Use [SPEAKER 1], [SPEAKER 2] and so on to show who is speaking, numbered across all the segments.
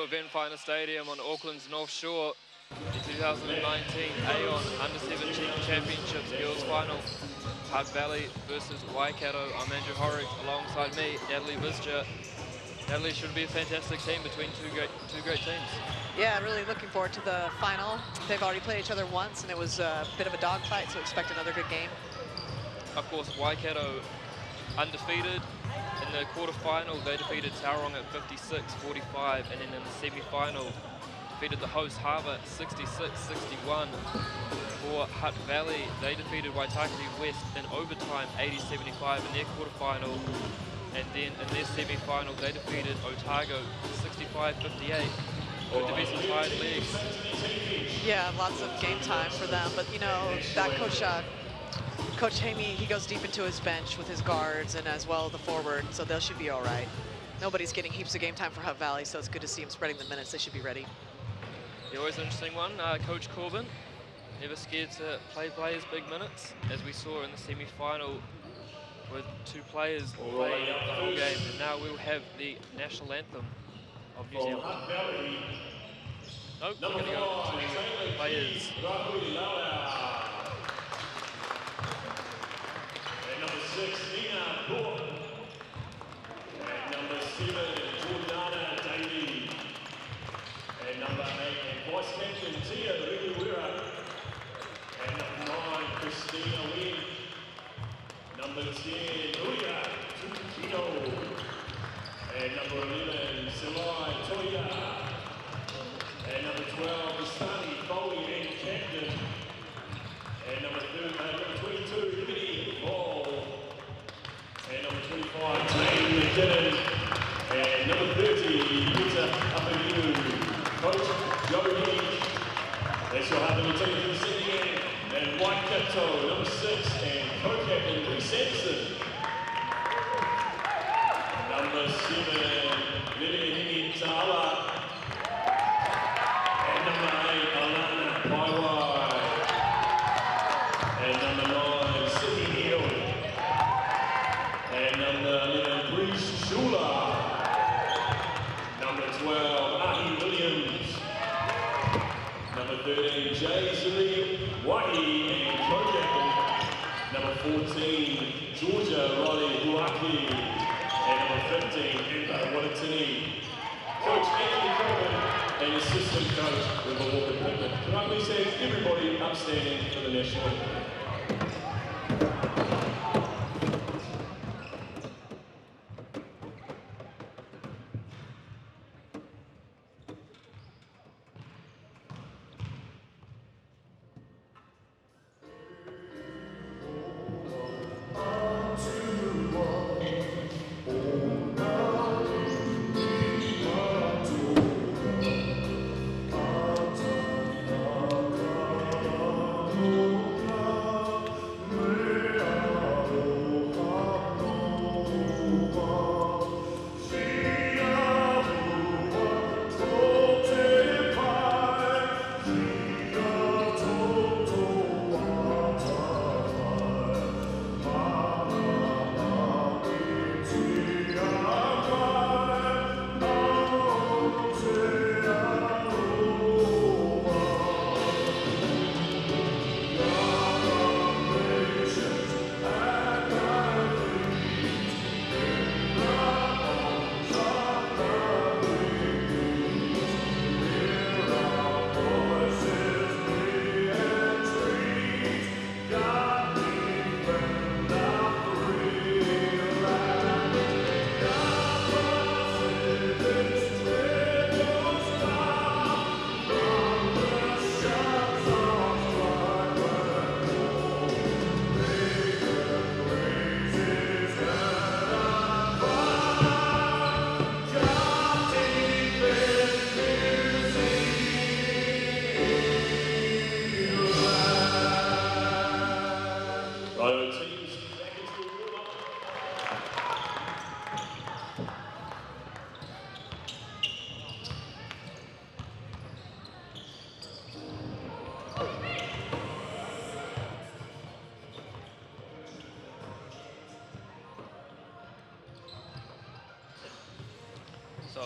[SPEAKER 1] Event Finder Stadium on Auckland's North Shore. The 2019 Aon Under-17 Championships Girls Final. Hutt Valley versus Waikato. I'm Andrew Horrick, alongside me, Natalie Vischer. Natalie, should be a fantastic team between two great teams.
[SPEAKER 2] Yeah, really looking forward to the final. They've already played each other once, and it was a bit of a dogfight, so expect another good game.
[SPEAKER 1] Of course, Waikato undefeated. In the quarterfinal, they defeated Tauranga at 56-45, and then in the semi-final, defeated the host Harbour 66-61. For Hutt Valley, they defeated Waitakere West in overtime 80-75 in their quarterfinal, and then in their semi-final, they defeated Otago 65-58. Good to be some tired legs.
[SPEAKER 2] Yeah, lots of game time for them, but you know, that Coach Hamey, he goes deep into his bench with his guards and as well the forward, so they should be all right. Nobody's getting heaps of game time for Hutt Valley, so it's good to see him spreading the minutes. They should be ready.
[SPEAKER 1] Yeah, always an interesting one. Coach Corbin, never scared to play players big minutes, as we saw in the semi-final with two players playing the whole game. And now we'll have the national anthem of New Zealand. Nope, we're going to go to players.
[SPEAKER 3] Number 6, Nina Court. And number 7, Jordana Davey. And number 8, Vice Captain Tia Riguera. And number 9, Christina Wynn. Number 10, Uya Tukino. And number 11, Salai Toya. And number 12, Istani Foley and Captain. And number 22, Liberty Ball. And number 25, Jane McKinnon. And number 30, Peter Apaginu. Coach Jody. That's your Hutt team from Sydney. And Waikato, number 6, and co-captain Lee Sampson. Number 7, Lily Hingi Ta'ala. And number 8, Alana Paiwai. And number 9, Sydney Hill. And number 11, Bruce Shula. Number 12, Ahi Williams. Number 13, Jay Zuri Wahi and co-captain. Number 14, Georgia Riley Huaki. And number 15, Amber Watatini. Coach Anthony Coleman and assistant coach River Walker Pittman. Can I please have everybody upstanding for the national anthem?
[SPEAKER 4] Oh,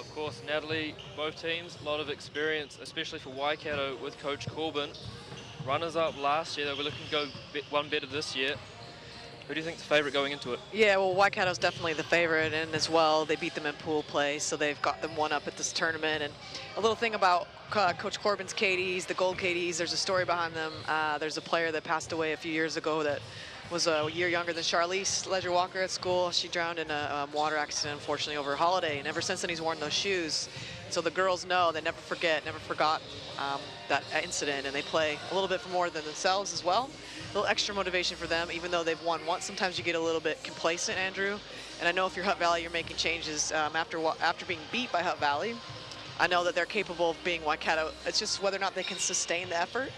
[SPEAKER 1] of course, Natalie, both teams, a lot of experience, especially for Waikato with Coach Corbin. Runners-up last year, they were looking to go one better this year. Who do you think's the favourite going into it?
[SPEAKER 2] Yeah, well, Waikato's definitely the favorite, and as well, they beat them in pool play, so they've got them one up at this tournament. And a little thing about Coach Corbin's KDs, the gold KDs, there's a story behind them. There's a player that passed away a few years ago that was a year younger than Charlize Ledger Walker at school. She drowned in a water accident, unfortunately, over a holiday, and ever since then he's worn those shoes. So the girls know, they never forget, never forgotten that incident, and they play a little bit for more than themselves as well. A little extra motivation for them, even though they've won once. Sometimes you get a little bit complacent, Andrew. And I know if you're Hutt Valley, you're making changes after being beat by Hutt Valley. I know that they're capable of being Waikato. It's just whether or not they can sustain the effort.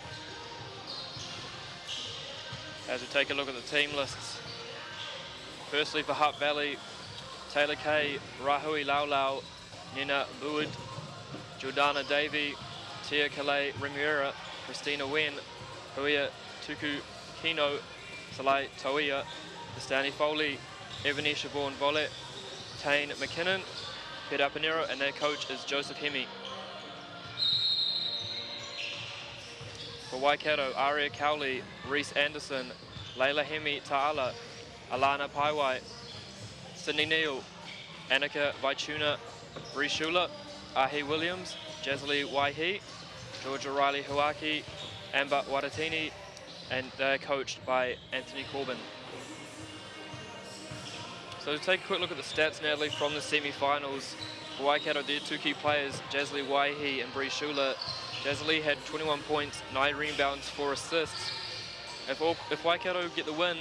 [SPEAKER 1] As we take a look at the team lists. Firstly for Hutt Valley, Taylor Kay, Rahui Laulau, Nina Buid, Jordana Davey, Tia Kalei Remuera, Christina Wen, Huia Tuku Kino, Salai Tauia, Stani Foley, Evany Siobhan Volet, Tane McKinnon, Peter Panero, and their coach is Joseph Hemi. For Waikato, Aria Cowley, Reese Anderson, Leila Hemi Ta'ala, Alana Paiwai, Sydney Neal, Annika Vaituna, Bree Shula, Ahi Williams, Jazly Waihi, Georgia Riley Huaki, Amber Waratini, and they're coached by Anthony Corbin. So to take a quick look at the stats, Natalie, from the semi-finals. For Waikato, their two key players, Jazly Waihi and Bree Shula. Jazly had 21 points, 9 rebounds, 4 assists. If Waikato get the win,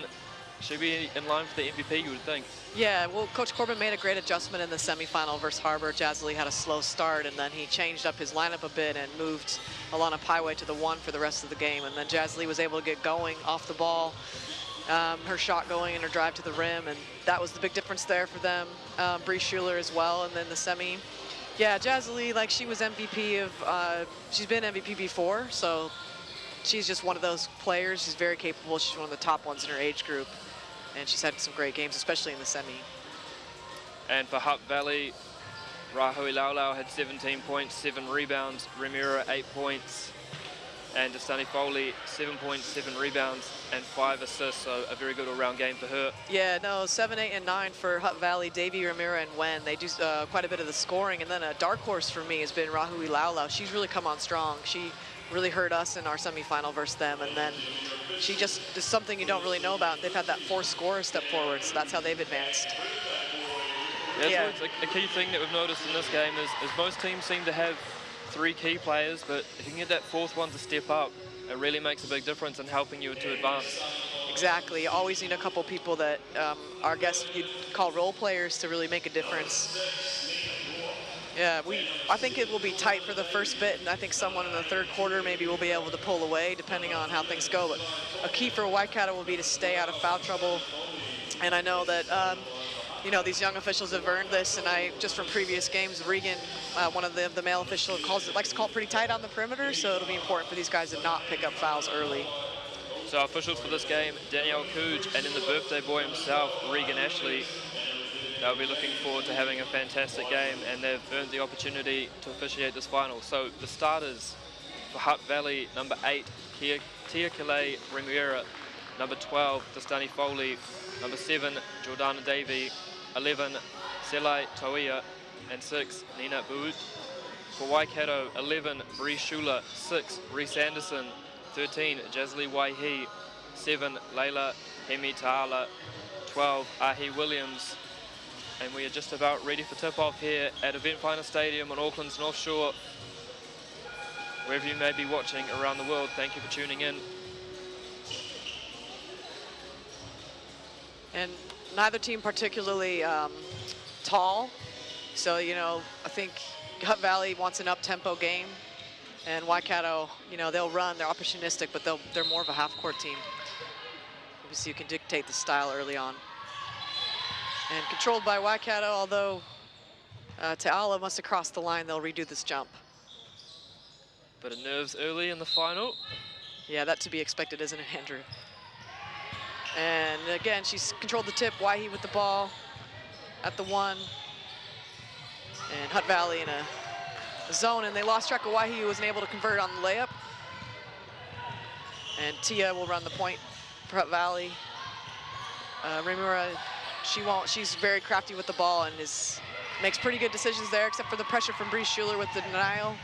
[SPEAKER 1] should be in line for the MVP, you would think.
[SPEAKER 2] Yeah, well, Coach Corbin made a great adjustment in the semifinal versus Harbor. Jazly had a slow start, and then he changed up his lineup a bit and moved Alana Paiwai to the 1 for the rest of the game. And then Jazly was able to get going off the ball, her shot going and her drive to the rim, and that was the big difference there for them. Bree Schuler as well, and then the semi. Yeah, Jazly, like, she was MVP of, she's been MVP before, so she's just one of those players. She's very capable. She's one of the top ones in her age group. And she's had some great games, especially in the semi.
[SPEAKER 1] And for Hutt Valley, Rahui Laulau had 17 points, 7 rebounds, Remura 8 points, and Destani Foley 7 points, 7 rebounds, and 5 assists, so a very good all-round game for her.
[SPEAKER 2] Yeah, no, 7, 8, and 9 for Hutt Valley. Davey, Remura, and Wen, they do quite a bit of the scoring. And then a dark horse for me has been Rahui Laulau. She's really come on strong. She really hurt us in our semifinal versus them, and then she just is something you don't really know about. They've had that 4 scorer step forward, so that's how they've advanced.
[SPEAKER 1] Yeah, so a key thing that we've noticed in this game is most teams seem to have 3 key players, but if you can get that 4th one to step up, it really makes a big difference in helping you to advance.
[SPEAKER 2] Exactly. You always need a couple people that I guess you'd call role players to really make a difference. Yeah, I think it will be tight for the first bit, and I think someone in the 3rd quarter maybe will be able to pull away depending on how things go. But a key for Waikato will be to stay out of foul trouble. And I know that, you know, these young officials have earned this, and just from previous games, Regan, one of the male officials, likes to call it pretty tight on the perimeter, so it'll be important for these guys to not pick up fouls early.
[SPEAKER 1] So officials for this game, Danielle Cooge, and then the birthday boy himself, Regan Ashley. They'll be looking forward to having a fantastic game, and they've earned the opportunity to officiate this final. So the starters for Hutt Valley, number 8, Tia Kalei Remuera, number 12, Destani Foley, number 7, Jordana Davey, 11, Selai Tauia, and 6, Nina Buud. For Waikato, 11, Bree Schuler, 6, Reese Anderson, 13, Jazly Waihi, 7, Leila Hemi Ta'ala, 12, Ahi Williams. And we are just about ready for tip-off here at Event Finder Stadium on Auckland's North Shore. Wherever you may be watching around the world, thank you for tuning in.
[SPEAKER 2] And neither team particularly tall. So, you know, I think Hutt Valley wants an up-tempo game. And Waikato, you know, they'll run, they're opportunistic, but they're more of a half-court team. Obviously, you can dictate the style early on. And controlled by Waikato, although Ta'ala must have crossed the line, they'll redo this jump.
[SPEAKER 1] Bit of nerves early in the final.
[SPEAKER 2] Yeah, that to be expected, isn't it, Andrew? And again, she's controlled the tip. Waihi with the ball at the 1. And Hutt Valley in a zone, and they lost track of why he wasn't able to convert on the layup. And Tia will run the point for Hutt Valley. Rimura, she's very crafty with the ball and makes pretty good decisions there, except for the pressure from Bree Schuler with the denial.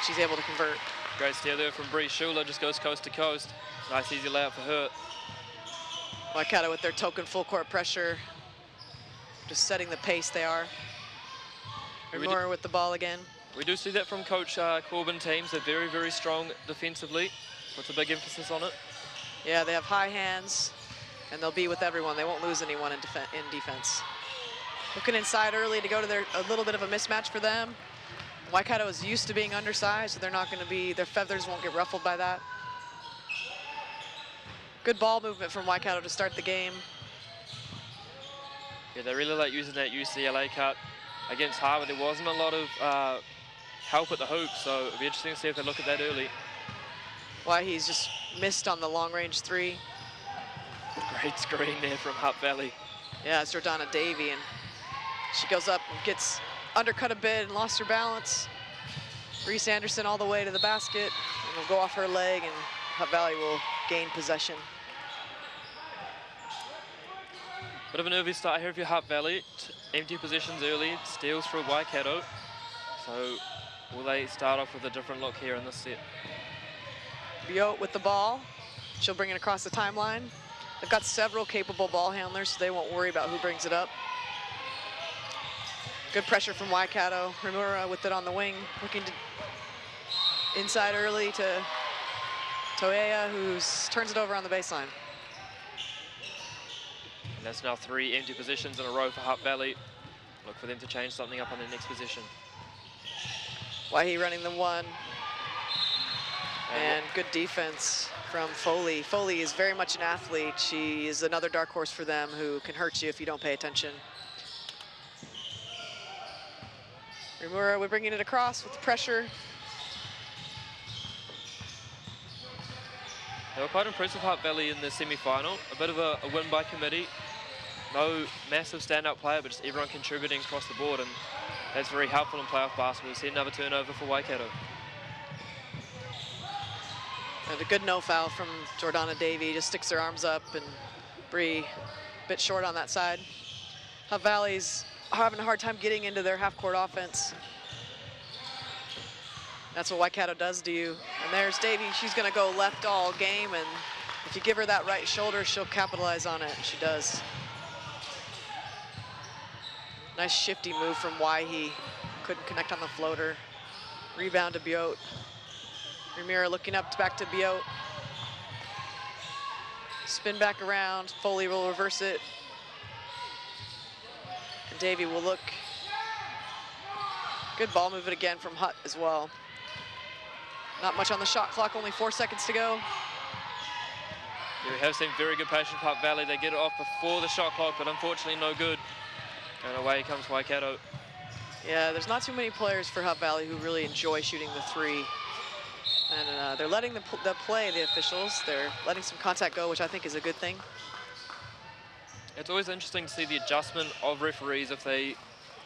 [SPEAKER 2] She's able to convert.
[SPEAKER 1] Great steal there from Bree Schuler, just goes coast to coast. Nice easy layup for her.
[SPEAKER 2] Waikato with their token full court pressure. Just setting the pace they are. Rimura with the ball again.
[SPEAKER 1] We do see that from Coach Corbin teams. They're very, very strong defensively. Puts a big emphasis on it.
[SPEAKER 2] Yeah, they have high hands, and they'll be with everyone. They won't lose anyone in defense. Looking inside early to go to a little bit of a mismatch for them. Waikato is used to being undersized, so they're not going to be, their feathers won't get ruffled by that. Good ball movement from Waikato to start the game.
[SPEAKER 1] Yeah, they really like using that UCLA cut. Against Harvard, there wasn't a lot of help at the hoop, so it'll be interesting to see if they look at that early.
[SPEAKER 2] Why he's just missed on the long-range three.
[SPEAKER 1] Great screen there from Hutt Valley.
[SPEAKER 2] Yeah, it's Jordana Davey, and she goes up and gets undercut a bit and lost her balance. Reese Anderson all the way to the basket, and will go off her leg, and Hutt Valley will gain possession.
[SPEAKER 1] Bit of a nervy start here for Hutt Valley. Empty positions early, steals for Waikato. So will they start off with a different look here in this set?
[SPEAKER 2] Biot with the ball. She'll bring it across the timeline. They've got several capable ball handlers, so they won't worry about who brings it up. Good pressure from Waikato. Rimura with it on the wing, looking to inside early to Toea, who turns it over on the baseline.
[SPEAKER 1] And that's now 3 empty positions in a row for Hutt Valley. Look for them to change something up on their next position.
[SPEAKER 2] Waihi running the one. And good defense from Foley. Foley is very much an athlete. She is another dark horse for them who can hurt you if you don't pay attention. Rimura, we're bringing it across with the pressure.
[SPEAKER 1] They were quite impressive, Hutt Valley, in the semi-final. A bit of a win by committee. No massive standout player, but just everyone contributing across the board, and that's very helpful in playoff basketball. We see another turnover for Waikato.
[SPEAKER 2] And a good no foul from Jordana Davey. Just sticks her arms up, and Bree a bit short on that side. Hutt Valley's having a hard time getting into their half-court offense. That's what Waikato does to you. And there's Davey. She's going to go left all game, and if you give her that right shoulder, she'll capitalize on it. She does. Nice shifty move from Waihi. Couldn't connect on the floater. Rebound to Biot. Rimura looking up back to Biot. Spin back around. Foley will reverse it. And Davey will look. Good ball movement again from Hutt as well. Not much on the shot clock, only 4 seconds to go.
[SPEAKER 1] Yeah, we have seen very good patience from Hutt Valley. They get it off before the shot clock, but unfortunately no good. And away comes Waikato.
[SPEAKER 2] Yeah, there's not too many players for Hutt Valley who really enjoy shooting the three. And they're letting the play, the officials. They're letting some contact go, which I think is a good thing.
[SPEAKER 1] It's always interesting to see the adjustment of referees. If they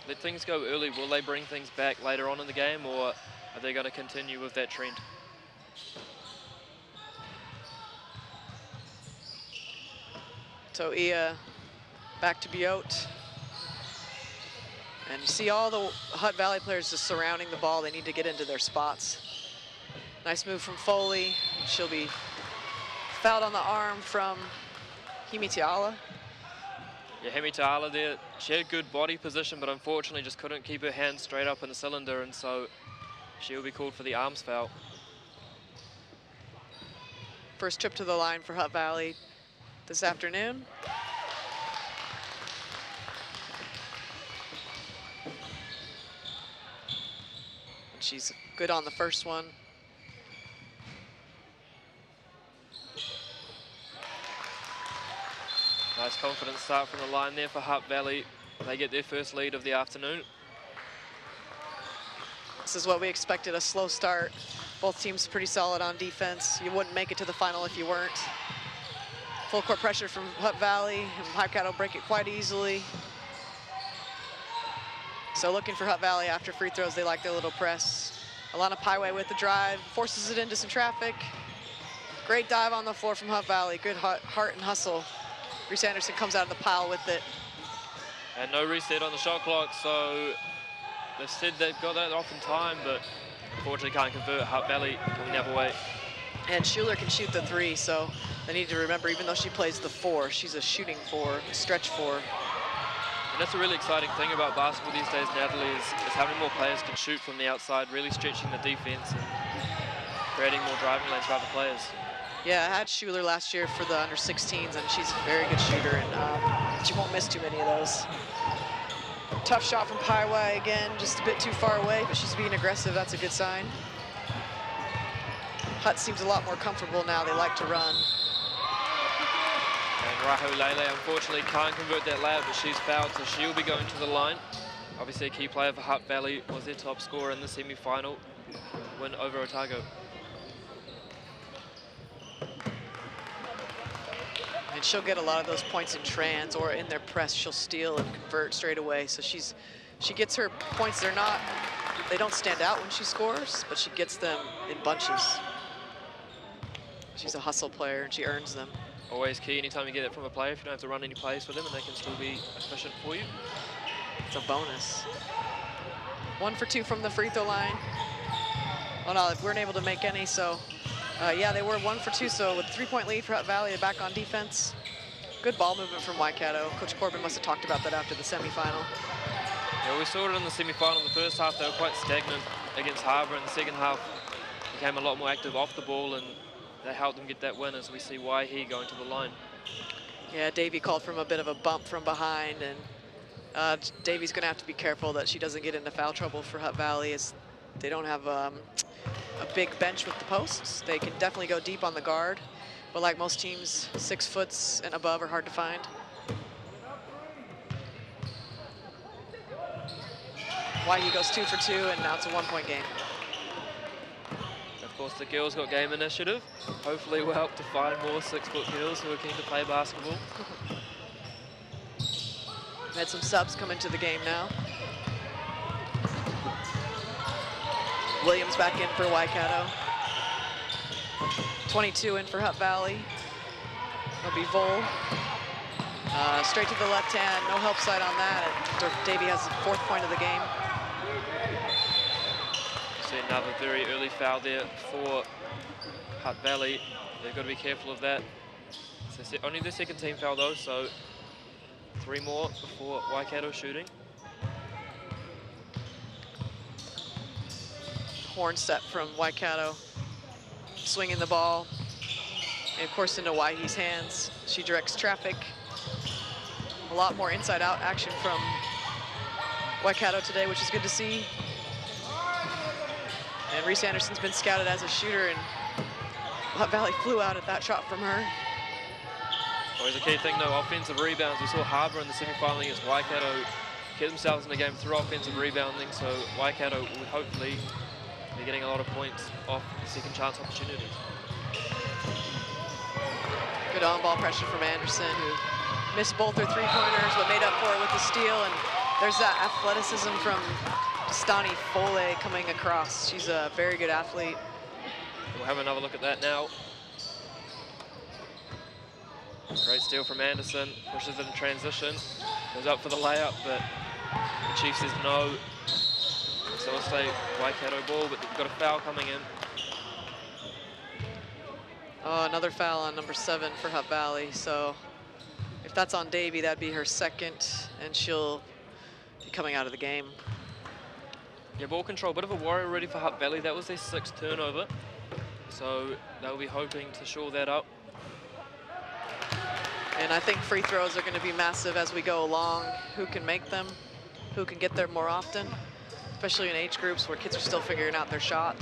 [SPEAKER 1] let things go early, will they bring things back later on in the game, or are they going to continue with that trend?
[SPEAKER 2] Toea back to Biot. And you see all the Hutt Valley players just surrounding the ball. They need to get into their spots. Nice move from Foley. She'll be fouled on the arm from Himi Tiala.
[SPEAKER 1] Yeah, Hemi Ta'ala there, she had good body position, but unfortunately just couldn't keep her hands straight up in the cylinder, and so she'll be called for the arms foul.
[SPEAKER 2] First trip to the line for Hutt Valley this afternoon. And she's good on the first one.
[SPEAKER 1] Nice confident start from the line there for Hutt Valley. They get their first lead of the afternoon.
[SPEAKER 2] This is what we expected, a slow start. Both teams pretty solid on defense. You wouldn't make it to the final if you weren't. Full court pressure from Hutt Valley, and Waikato break it quite easily. So looking for Hutt Valley after free throws. They like their little press. Alana Paiwai with the drive, forces it into some traffic. Great dive on the floor from Hutt Valley. Good heart and hustle. Reese Anderson comes out of the pile with it.
[SPEAKER 1] And no reset on the shot clock, so they've said they've got that off in time, but unfortunately can't convert. Hutt Valley coming the other way.
[SPEAKER 2] And Schuler can shoot the 3, so they need to remember, even though she plays the 4, she's a shooting 4, a stretch 4.
[SPEAKER 1] And that's a really exciting thing about basketball these days, Natalie, is how many more players can shoot from the outside, really stretching the defense and creating more driving lanes for other players.
[SPEAKER 2] Yeah, I had Schuler last year for the under-16s, and she's a very good shooter, and she won't miss too many of those. Tough shot from Paiwai again, just a bit too far away, but she's being aggressive. That's a good sign. Hutt seems a lot more comfortable now. They like to run.
[SPEAKER 1] And Raho Lele unfortunately can't convert that layup, but she's fouled, so she'll be going to the line. Obviously a key player for Hutt Valley, was their top scorer in the semi-final win over Otago.
[SPEAKER 2] And she'll get a lot of those points in trans or in their press. She'll steal and convert straight away. So she gets her points. They don't stand out when she scores, but she gets them in bunches. She's a hustle player and she earns them.
[SPEAKER 1] Always key anytime you get it from a player, if you don't have to run any plays for them and they can still be efficient for you.
[SPEAKER 2] It's a bonus. 1 for 2 from the free throw line. Oh no, they weren't able to make any, so yeah, they were 1 for 2, so with a 3-point lead for Hutt Valley, they're back on defense. Good ball movement from Waikato. Coach Corbin must have talked about that after the semifinal.
[SPEAKER 1] Yeah, we saw it in the semi-final. In the first half, they were quite stagnant against Harbour. In the second half, became a lot more active off the ball, and they helped them get that win, as we see Waihi going to the line.
[SPEAKER 2] Yeah, Davey called from a bit of a bump from behind, and Davey's going to have to be careful that she doesn't get into foul trouble for Hutt Valley, as they don't have a big bench with the posts. They can definitely go deep on the guard, but like most teams, 6 foot and above are hard to find. Waihi goes 2 for 2, and now it's a 1-point game.
[SPEAKER 1] Of course, the girls got game initiative. Hopefully we'll help to find more 6-foot girls who are keen to play basketball.
[SPEAKER 2] Had some subs come into the game now. Williams back in for Waikato. 22 in for Hutt Valley. It'll be Vol. Straight to the left hand, no help side on that. Davey has the 4th point of the game.
[SPEAKER 1] See another very early foul there for Hutt Valley. They've got to be careful of that. So only the 2nd team foul though, so 3 more before Waikato shooting.
[SPEAKER 2] Horn set from Waikato, swinging the ball, and of course into Waihi's hands. She directs traffic. A lot more inside-out action from Waikato today, which is good to see. And Reese Anderson's been scouted as a shooter, and Hutt Valley flew out at that shot from her.
[SPEAKER 1] Always a key thing though, offensive rebounds. We saw Harbour in the semi-final against Waikato get themselves in the game through offensive rebounding, so Waikato will hopefully be getting a lot of points off second chance opportunities.
[SPEAKER 2] Good on-ball pressure from Anderson, who missed both her 3-pointers, but made up for it with the steal. And there's that athleticism from Stani Fole coming across. She's a very good athlete.
[SPEAKER 1] We'll have another look at that now. Great steal from Anderson, pushes it in transition, goes up for the layup, but the Chief says no. So we'll stay Waikato ball, but they've got a foul coming in.
[SPEAKER 2] Oh, another foul on number 7 for Hutt Valley. So if that's on Davey, that'd be her 2nd, and she'll be coming out of the game.
[SPEAKER 1] Yeah, ball control, bit of a worry already for Hutt Valley. That was their 6th turnover. So they'll be hoping to shore that up.
[SPEAKER 2] And I think free throws are going to be massive as we go along. Who can make them? Who can get there more often? Especially in age groups where kids are still figuring out their shot.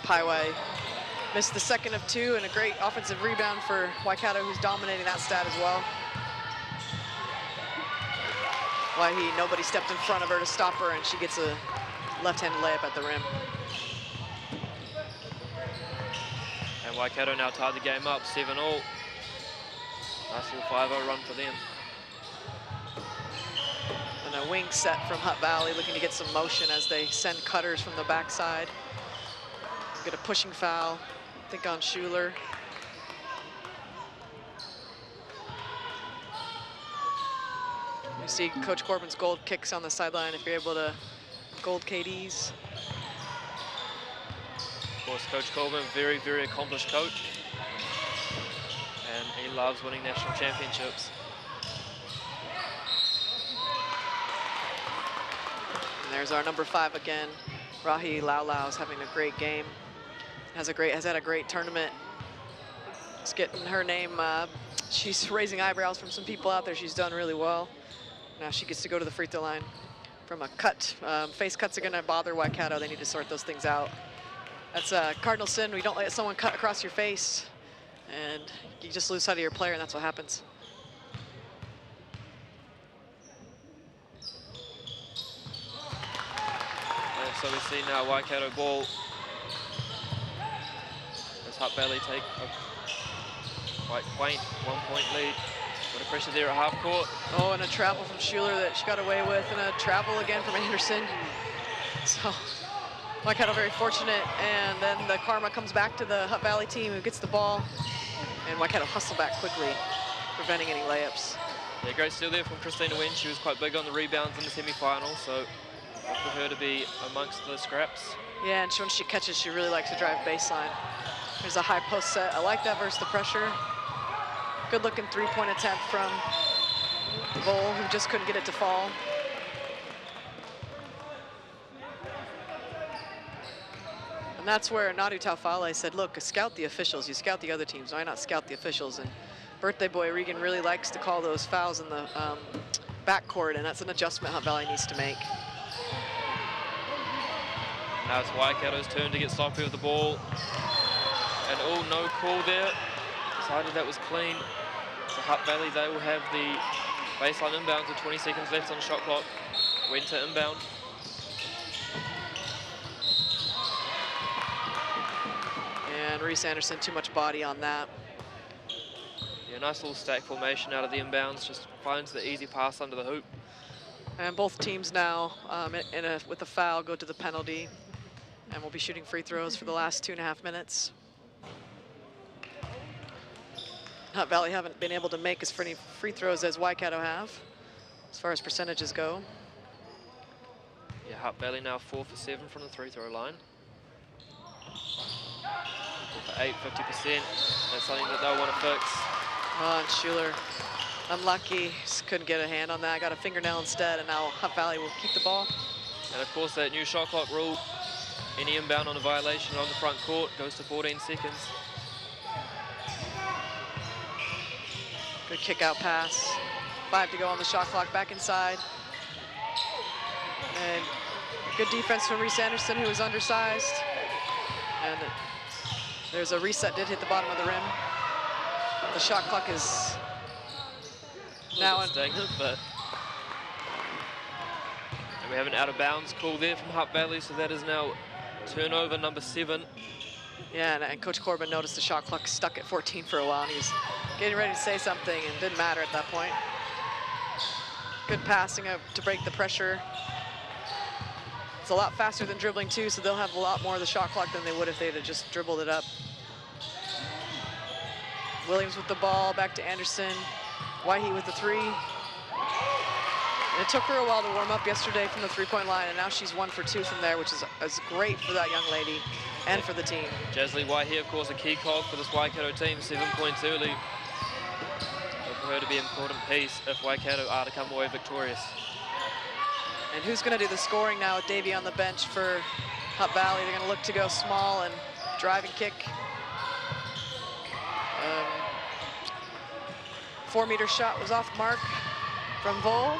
[SPEAKER 2] Paiwai missed the 2nd of 2, and a great offensive rebound for Waikato, who's dominating that stat as well. Waihi, nobody stepped in front of her to stop her, and she gets a left-handed layup at the rim.
[SPEAKER 1] And Waikato now tied the game up, 7-all. Nice little 5-0 run for them.
[SPEAKER 2] And a wing set from Hutt Valley, looking to get some motion as they send cutters from the backside. Get a pushing foul, I think on Schuler. You see Coach Corbin's gold kicks on the sideline if you're able to gold KDs.
[SPEAKER 1] Of course, Coach Corbin, very, very accomplished coach. And he loves winning national championships.
[SPEAKER 2] And there's our number 5 again. Rahi Laulau is having a great game. Has had a great tournament. It's getting her name. She's raising eyebrows from some people out there. She's done really well. Now she gets to go to the free throw line from a cut. Face cuts are going to bother Waikato. They need to sort those things out. That's a cardinal sin. We don't let someone cut across your face, and you just lose sight of your player, and that's what happens.
[SPEAKER 1] And so we see now Waikato ball as Hutt Valley take a quite quaint 1-point lead. Bit of pressure there at half court.
[SPEAKER 2] Oh, and a travel from Schuler that she got away with, and a travel again from Anderson. So Waikato very fortunate, and then the karma comes back to the Hutt Valley team who gets the ball, and Waikato hustle back quickly, preventing any layups.
[SPEAKER 1] Yeah, great steal there from Christina Wen. She was quite big on the rebounds in the semi-final, so for her to be amongst the scraps.
[SPEAKER 2] Yeah, and when she catches, she really likes to drive baseline. There's a high post set. I like that versus the pressure. Good looking 3-point attempt from Vol, who just couldn't get it to fall. And that's where Nadu Taufale said, look, scout the officials. You scout the other teams. Why not scout the officials? And birthday boy Regan really likes to call those fouls in the backcourt, and that's an adjustment Hutt Valley needs to make.
[SPEAKER 1] Now it's Waikato's turn to get sloppy with the ball. And oh, no call there. Decided that was clean. So Hutt Valley, they will have the baseline inbound with 20 seconds left on the shot clock. Went to inbound.
[SPEAKER 2] And Reese Anderson, too much body on that.
[SPEAKER 1] Yeah, nice little stack formation out of the inbounds. Just finds the easy pass under the hoop.
[SPEAKER 2] And both teams now, with a foul, go to the penalty. And we'll be shooting free throws for the last 2.5 minutes. Hutt Valley haven't been able to make as many free throws as Waikato have, as far as percentages go.
[SPEAKER 1] Yeah, Hutt Valley now 4 for 7 from the free throw line. 4 for 8, 50%. That's something that they'll want to fix.
[SPEAKER 2] Oh, and Schuler, unlucky, just couldn't get a hand on that. Got a fingernail instead, and now Hutt Valley will keep the ball.
[SPEAKER 1] And of course, that new shot clock rule, any inbound on a violation on the front court goes to 14 seconds.
[SPEAKER 2] Good kick out pass. 5 to go on the shot clock, back inside. And good defense from Reese Anderson, who was undersized. And there's a reset, did hit the bottom of the rim. The shot clock is now
[SPEAKER 1] stagnant, but and we have an out of bounds call there from Hutt Valley, so that is now turnover number 7.
[SPEAKER 2] Yeah, and Coach Corbin noticed the shot clock stuck at 14 for a while, and he was getting ready to say something, and it didn't matter at that point. Good passing to break the pressure. It's a lot faster than dribbling too, so they'll have a lot more of the shot clock than they would if they'd have just dribbled it up. Williams with the ball, back to Anderson. Waihi with the 3. And it took her a while to warm up yesterday from the 3-point line, and now she's 1 for 2 from there, which is great for that young lady and for the team.
[SPEAKER 1] Jasly Waihi, of course, a key cog for this Waikato team, 7 points early. So for her to be an important piece if Waikato are to come away victorious.
[SPEAKER 2] And who's going to do the scoring now with Davey on the bench for Hutt Valley? They're going to look to go small and drive and kick. 4-meter shot was off mark from Vol.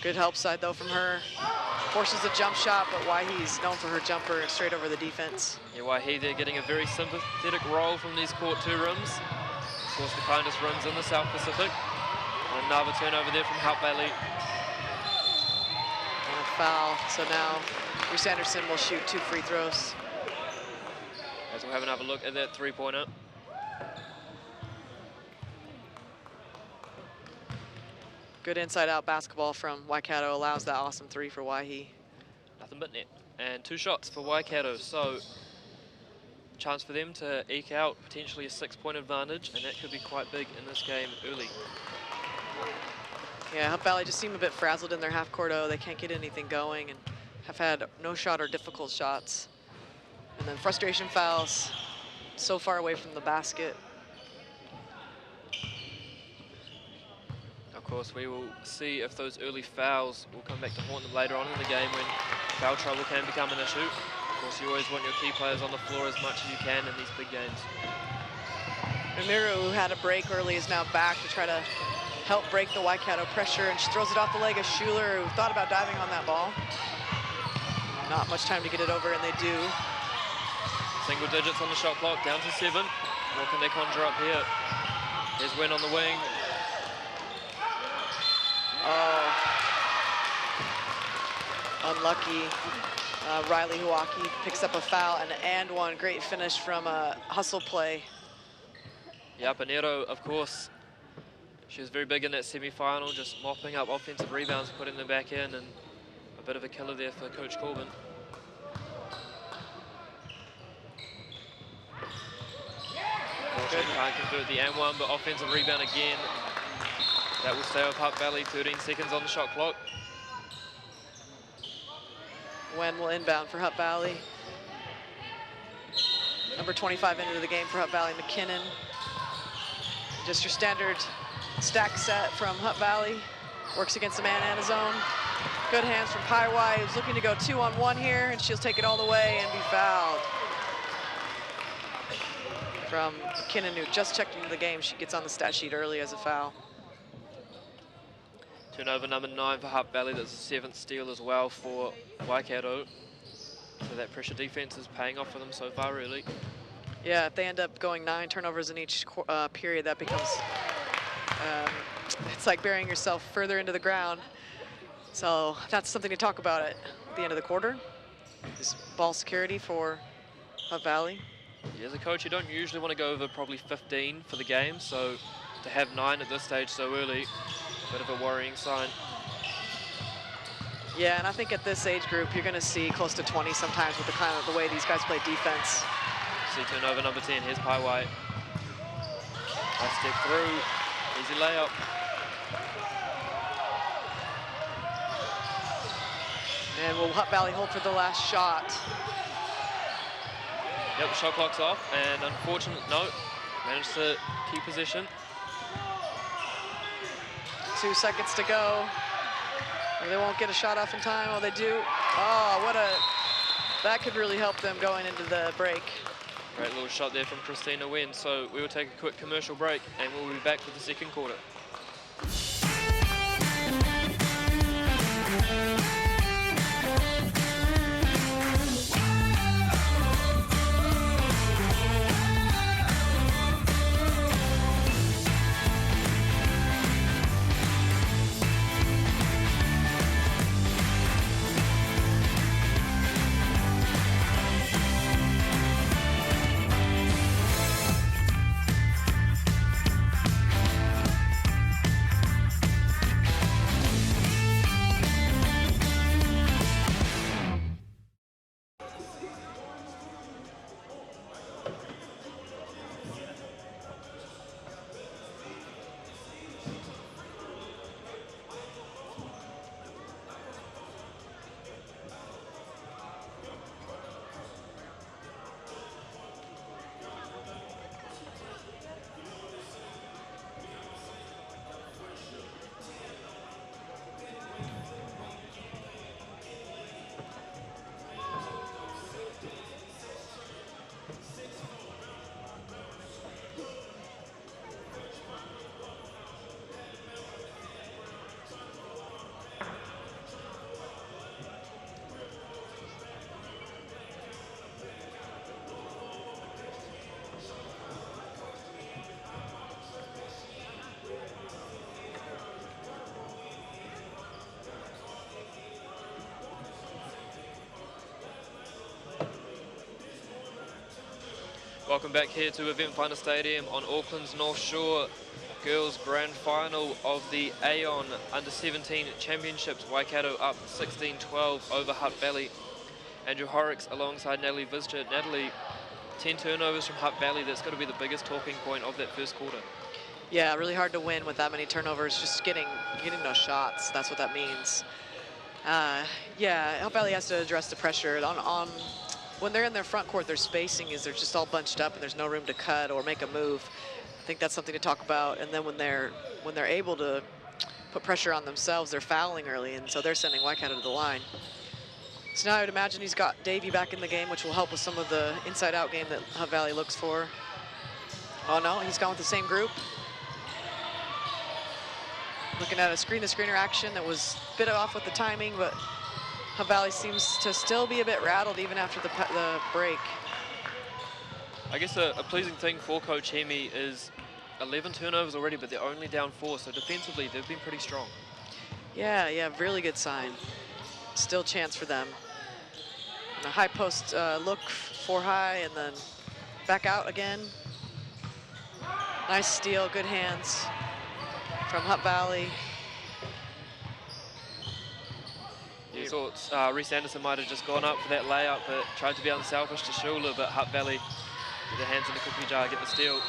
[SPEAKER 2] Good help side though from her. Forces a jump shot, but Waihi's known for her jumper straight over the defense.
[SPEAKER 1] Yeah, Waihi, they're getting a very sympathetic role from these court 2 rims. Of course, the kindest rims in the South Pacific. And another turnover there from Hutt Valley.
[SPEAKER 2] And a foul, so now Reese Anderson will shoot 2 free throws.
[SPEAKER 1] As we'll have another look at that 3-pointer.
[SPEAKER 2] Good inside-out basketball from Waikato allows that awesome 3 for Waihi.
[SPEAKER 1] Nothing but net. And 2 shots for Waikato, so chance for them to eke out potentially a 6-point advantage, and that could be quite big in this game early.
[SPEAKER 2] Yeah, Hutt Valley just seem a bit frazzled in their half-court O. They can't get anything going and have had no shot or difficult shots. And then frustration fouls, so far away from the basket.
[SPEAKER 1] Of course, we will see if those early fouls will come back to haunt them later on in the game when foul trouble can become an issue. Of course, you always want your key players on the floor as much as you can in these big games.
[SPEAKER 2] Ramiru, who had a break early, is now back to try to help break the Waikato pressure, and she throws it off the leg of Schuler, who thought about diving on that ball. Not much time to get it over, and they do.
[SPEAKER 1] Single digits on the shot clock, down to 7. What can they conjure up here? There's Wynn on the wing.
[SPEAKER 2] Oh, unlucky. Riley Huaki picks up a foul and one. Great finish from a hustle play.
[SPEAKER 1] Yeah, Panero, of course, she was very big in that semi-final, just mopping up offensive rebounds, putting them back in, and a bit of a killer there for Coach Corbin. Unfortunately, can't convert the and one, but offensive rebound again. That will stay with Hutt Valley, 13 seconds on the shot clock.
[SPEAKER 2] Wen will inbound for Hutt Valley. Number 25 into the game for Hutt Valley, McKinnon. Just your standard stack set from Hutt Valley. Works against the man and a zone. Good hands from Paiwai, who's looking to go 2-on-1 here, and she'll take it all the way and be fouled. From McKinnon, who just checked into the game. She gets on the stat sheet early as a foul.
[SPEAKER 1] Turnover number 9 for Hutt Valley. That's the 7th steal as well for Waikato. So that pressure defense is paying off for them so far, really.
[SPEAKER 2] Yeah, if they end up going 9 turnovers in each period, that becomes, it's like burying yourself further into the ground. So that's something to talk about at the end of the quarter, is ball security for Hutt Valley.
[SPEAKER 1] Yeah, as a coach, you don't usually want to go over probably 15 for the game, so to have 9 at this stage so early, bit of a worrying sign.
[SPEAKER 2] Yeah, and I think at this age group, you're going to see close to 20 sometimes with the way these guys play defense.
[SPEAKER 1] See turnover number 10, here's Paiwai. Last step through, easy layup.
[SPEAKER 2] And will Hutt Valley hold for the last shot?
[SPEAKER 1] Yep, the shot clock's off, and unfortunate, no, managed to keep position.
[SPEAKER 2] 2 seconds to go. They won't get a shot off in time. Oh, they do. Oh, that could really help them going into the break.
[SPEAKER 1] Great little shot there from Christina Wen. So we will take a quick commercial break, and we'll be back for the second quarter. Welcome back here to Event Finder Stadium on Auckland's North Shore. girls grand final of the Aon Under-17 Championships. Waikato up 16-12 over Hutt Valley. Andrew Horrocks alongside Natalie Vischer. Natalie, 10 turnovers from Hutt Valley. That's got to be the biggest talking point of that first quarter.
[SPEAKER 2] Yeah, really hard to win with that many turnovers, just getting no shots. That's what that means. Yeah, Hutt Valley has to address the pressure. When they're in their front court, their spacing is they're just all bunched up and there's no room to cut or make a move. I think that's something to talk about. And then when they're able to put pressure on themselves, they're fouling early, and so they're sending Waikato to the line. So now I would imagine he's got Davey back in the game, which will help with some of the inside-out game that Hutt Valley looks for. Oh no, he's gone with the same group. Looking at a screen-to-screener action that was a bit off with the timing, but Hutt Valley seems to still be a bit rattled even after the break.
[SPEAKER 1] I guess a pleasing thing for Coach Hemi is 11 turnovers already, but they're only down 4, so defensively they've been pretty strong.
[SPEAKER 2] Yeah, really good sign. Still chance for them. And a high post look, 4 high, and then back out again. Nice steal, good hands from Hutt Valley.
[SPEAKER 1] You thought Reese Anderson might have just gone up for that layup, but tried to be unselfish to Shula, but Hutt Valley with their hands in the cookie jar get the steal.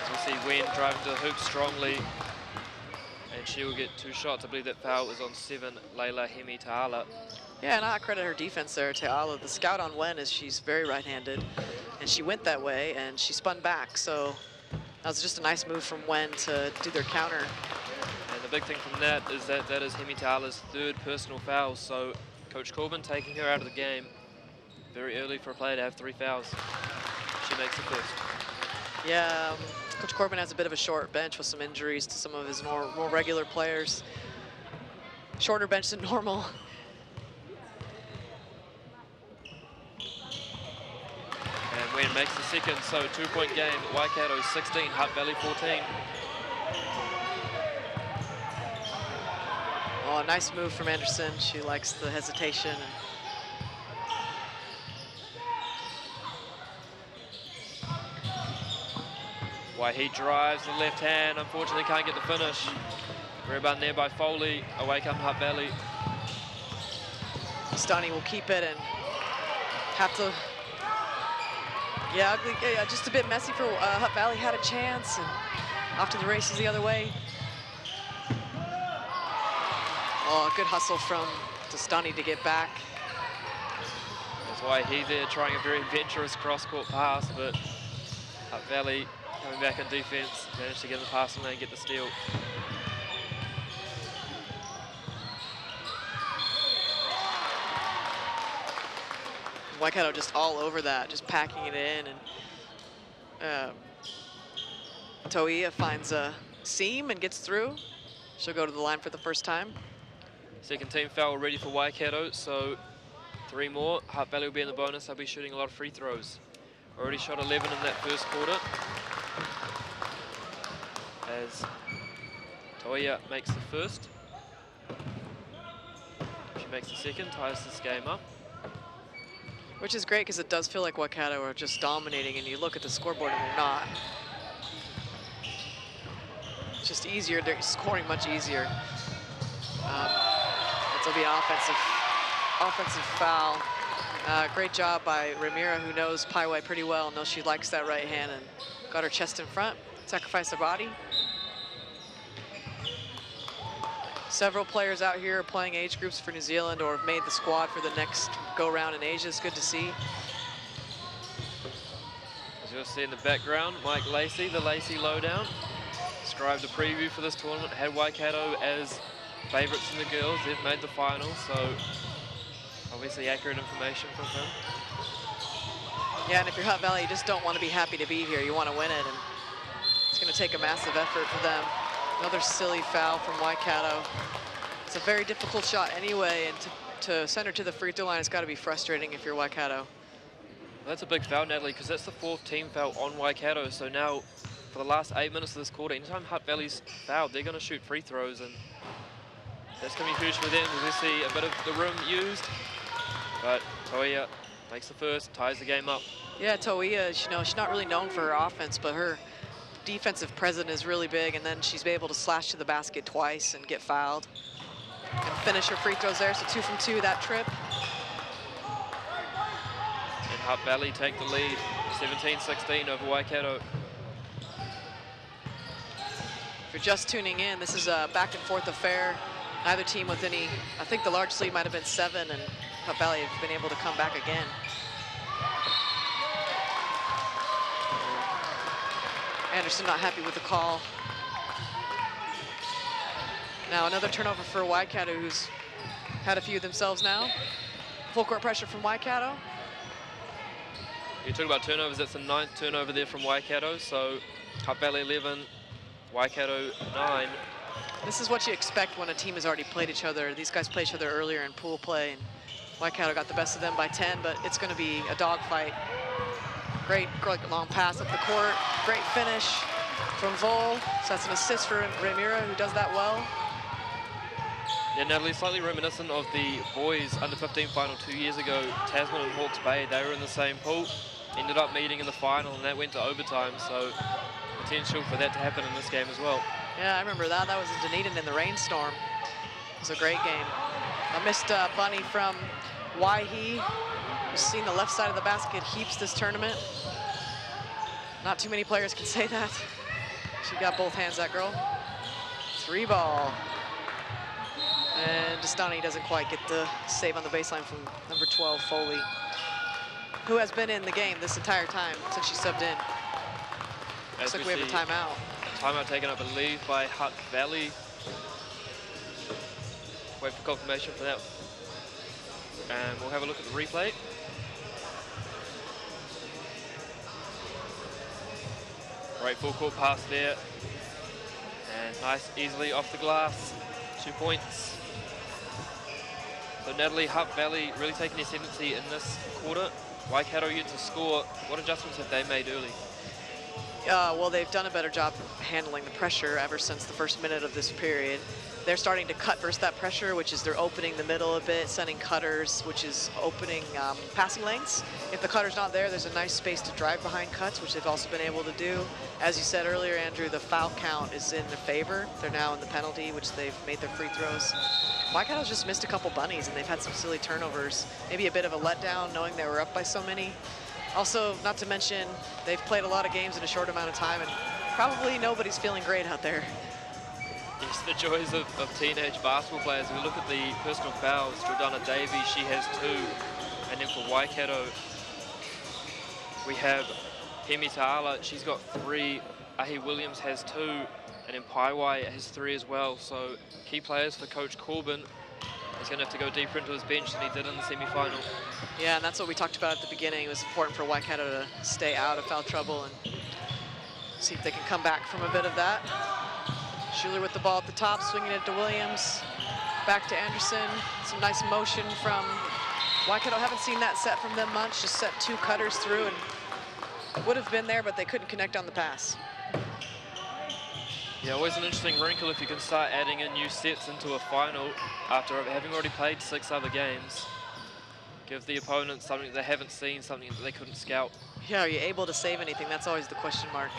[SPEAKER 1] As we see Wen driving to the hoop strongly, and she will get 2 shots. I believe that foul was on 7, Leila Hemi Ta'ala.
[SPEAKER 2] Yeah, and I credit her defense there, Ta'ala. The scout on Wen is she's very right-handed, and she went that way, and she spun back, so that was just a nice move from Wen to do their counter.
[SPEAKER 1] And the big thing from that is that is Hemi Ta'ala's 3rd personal foul, so Coach Corbin taking her out of the game very early for a player to have 3 fouls. She makes the first.
[SPEAKER 2] Yeah, Coach Corbin has a bit of a short bench with some injuries to some of his more regular players. Shorter bench than normal.
[SPEAKER 1] And Wen makes the second, so 2-point game. Waikato 16, Hutt Valley 14.
[SPEAKER 2] Oh, nice move from Anderson. She likes the hesitation.
[SPEAKER 1] Waihi drives the left hand, unfortunately can't get the finish. Rebound there by Foley, away comes Hutt Valley.
[SPEAKER 2] Stoney will keep it and have to, yeah, just a bit messy for Hutt Valley. Had a chance and off to the races the other way. Oh, good hustle from Tostani to get back.
[SPEAKER 1] That's Waihi there trying a very adventurous cross-court pass, but Hutt Valley coming back on defense, managed to get the passing lane and get the steal.
[SPEAKER 2] Waikato just all over that, just packing it in, and Toia finds a seam and gets through. She'll go to the line for the first time.
[SPEAKER 1] Second team foul ready for Waikato, so 3 more. Hutt Valley will be in the bonus. They'll be shooting a lot of free throws. Already shot 11 in that first quarter. As Toia makes the first. She makes the second, ties this game up.
[SPEAKER 2] Which is great because it does feel like Waikato are just dominating, and you look at the scoreboard and they're not. It's just easier, they're scoring much easier. It'll be an offensive foul. Great job by Ramira, who knows Paiwai pretty well, knows she likes that right hand and got her chest in front, sacrificed her body. Several players out here are playing age groups for New Zealand or have made the squad for the next go-round in Asia. It's good to see.
[SPEAKER 1] As you'll see in the background, Mike Lacey, the Lacey Lowdown, described a preview for this tournament, had Waikato as favourites in the girls. They've made the final, so obviously accurate information from him.
[SPEAKER 2] Yeah, and if you're Hutt Valley, you just don't want to be happy to be here. You want to win it, and it's going to take a massive effort for them. Another silly foul from Waikato. It's a very difficult shot anyway, and to send her to the free throw line, it's got to be frustrating if you're Waikato.
[SPEAKER 1] Well, that's a big foul, Natalie, because that's the 4th team foul on Waikato. So now, for the last 8 minutes of this quarter, anytime Hutt Valley's fouled, they're going to shoot free throws, and that's going to be huge for them. We'll see a bit of the rim used, but Toia makes the first, ties the game up.
[SPEAKER 2] Yeah, Toia, you know, she's not really known for her offense, but her defensive presence is really big, and then she's been able to slash to the basket twice and get fouled. And finish her free throws there, so 2 from 2 that trip.
[SPEAKER 1] And Hutt Valley take the lead, 17-16 over Waikato.
[SPEAKER 2] If you're just tuning in, this is a back and forth affair. Neither team with any, I think the largest lead might have been 7, and Hutt Valley have been able to come back again. Anderson not happy with the call. Now another turnover for Waikato, who's had a few themselves now. Full court pressure from Waikato.
[SPEAKER 1] You talk about turnovers, that's the 9th turnover there from Waikato, so Hutt Valley 11, Waikato 9.
[SPEAKER 2] This is what you expect when a team has already played each other. These guys played each other earlier in pool play, and Waikato got the best of them by 10, but it's going to be a dogfight. Great long pass up the court, great finish from Vol. So that's an assist for Remira, who does that well.
[SPEAKER 1] Yeah, Natalie, slightly reminiscent of the boys under-15 final 2 years ago, Tasman and Hawke's Bay. They were in the same pool, ended up meeting in the final, and that went to overtime, so potential for that to happen in this game as well.
[SPEAKER 2] Yeah, I remember that. That was in Dunedin in the rainstorm. It was a great game. A missed bunny from Waihi, who's seen the left side of the basket heaps this tournament. Not too many players can say that. She got both hands, that girl. 3 ball. And Dastani doesn't quite get the save on the baseline from number 12, Foley, who has been in the game this entire time since she subbed in. Looks like we have a timeout.
[SPEAKER 1] Timeout taken, I believe, by Hutt Valley. Wait for confirmation for that. And we'll have a look at the replay. Great full court pass there. And nice, easily off the glass. 2 points. So Natalie, Hutt Valley really taking the ascendancy in this quarter. Waikato yet to score. What adjustments have they made early?
[SPEAKER 2] Well, they've done a better job handling the pressure ever since the first minute of this period. They're starting to cut versus that pressure, which is they're opening the middle a bit, sending cutters, which is opening passing lanes. If the cutter's not there, there's a nice space to drive behind cuts, which they've also been able to do. As you said earlier, Andrew, the foul count is in their favor. They're now in the penalty, which they've made their free throws. Waikato's just missed a couple bunnies, and they've had some silly turnovers. Maybe a bit of a letdown, knowing they were up by so many. Also, not to mention, they've played a lot of games in a short amount of time, and probably nobody's feeling great out there.
[SPEAKER 1] Yes, the joys of teenage basketball players. We look at the personal fouls. Jordana Davies, she has 2. And then for Waikato, we have Hemi Ta'ala, she's got 3. Ahi Williams has 2. And then Paiwai has 3 as well. So key players for Coach Corbin. He's going to have to go deeper into his bench than he did in the semi-final. Yeah,
[SPEAKER 2] and that's what we talked about at the beginning. It was important for Waikato to stay out of foul trouble and see if they can come back from a bit of that. Schuler with the ball at the top, swinging it to Williams. Back to Anderson. Some nice motion from Waikato. Haven't seen that set from them much. Just set 2 cutters through and would have been there, but they couldn't connect on the pass.
[SPEAKER 1] Yeah, always an interesting wrinkle if you can start adding in new sets into a final after having already played 6 other games. Give the opponent something they haven't seen, something that they couldn't scout.
[SPEAKER 2] Yeah, are you able to save anything? That's always the question mark.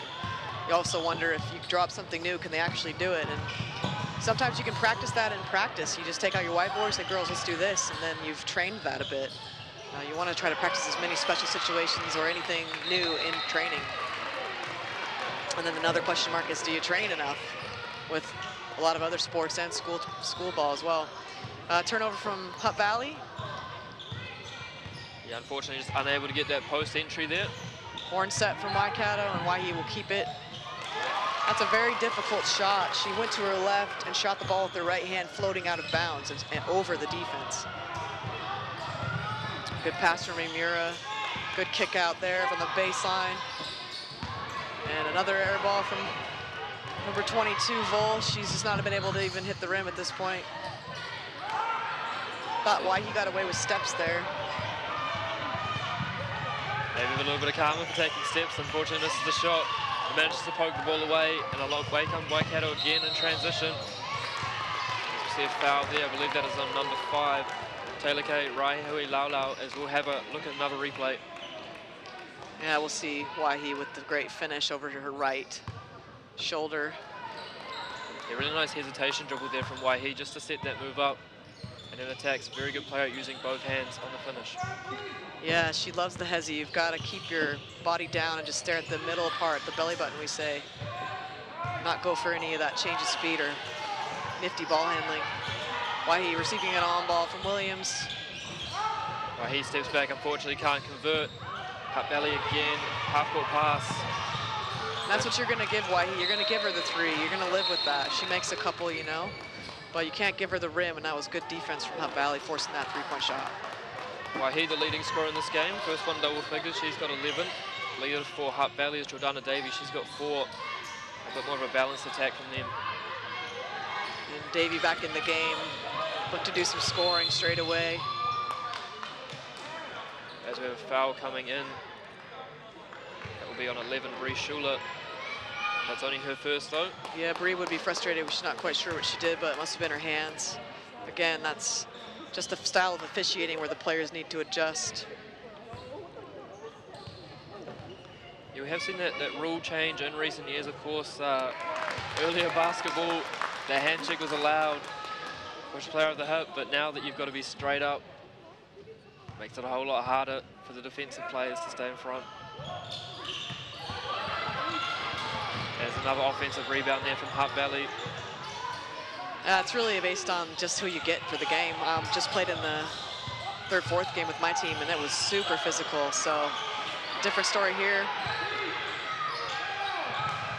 [SPEAKER 2] You also wonder if you drop something new, can they actually do it? And sometimes you can practice that in practice. You just take out your whiteboard, say, girls, let's do this, and then you've trained that a bit. You want to try to practice as many special situations or anything new in training. And then another question mark is, do you train enough with a lot of other sports and school ball as well? Turnover from Hutt Valley.
[SPEAKER 1] Yeah, unfortunately just unable to get that post entry there.
[SPEAKER 2] Horn set from Waikato, and Waihi will keep it. That's a very difficult shot. She went to her left and shot the ball with her right hand, floating out of bounds and over the defense. Good pass from Remira. Good kick out there from the baseline. And another air ball from number 22, Vol. She's just not been able to even hit the rim at this point. Thought Waihi got away with steps there.
[SPEAKER 1] Maybe a little bit of karma for taking steps. Unfortunately, misses the shot. He manages to poke the ball away, and a long way comes Waikato again in transition. We see a foul there. I believe that is on number 5, Taylor K. Raihui Laulau, as we'll have a look at another replay.
[SPEAKER 2] Yeah, we'll see Waihi with the great finish over to her right. shoulder.
[SPEAKER 1] Yeah, really nice hesitation dribble there from Waihi just to set that move up. And then attacks, very good player at using both hands on the finish.
[SPEAKER 2] Yeah, she loves the hezi. You've got to keep your body down and just stare at the middle part, the belly button, we say. Not go for any of that change of speed or nifty ball handling. Waihi receiving an on ball from Williams.
[SPEAKER 1] Waihi steps back, unfortunately can't convert. Hutt Valley again, half-court pass.
[SPEAKER 2] And that's what you're going to give Waihi. You're going to give her the three. You're going to live with that. She makes a couple, you know, but you can't give her the rim, and that was good defense from Hutt Valley, forcing that three-point shot.
[SPEAKER 1] Waihi, the leading scorer in this game. First one double figures, she's got 11. Leader for Hutt Valley is Jordana Davey. She's got 4. A bit more of a balanced attack from them.
[SPEAKER 2] And Davey back in the game. Look to do some scoring straight away.
[SPEAKER 1] As we have a foul coming in. That will be on 11, Bree Schuler. That's only her first though.
[SPEAKER 2] Yeah, Bree would be frustrated. She's not quite sure what she did, but it must have been her hands. Again, that's just a style of officiating where the players need to adjust.
[SPEAKER 1] Yeah, we have seen that rule change in recent years, of course. Earlier basketball, the handshake was allowed, push player of the hip, but now that you've got to be straight up, makes it a whole lot harder for the defensive players to stay in front. There's another offensive rebound there from Hutt Valley.
[SPEAKER 2] It's really based on just who you get for the game. Just played in the third, fourth game with my team, and it was super physical, so different story here.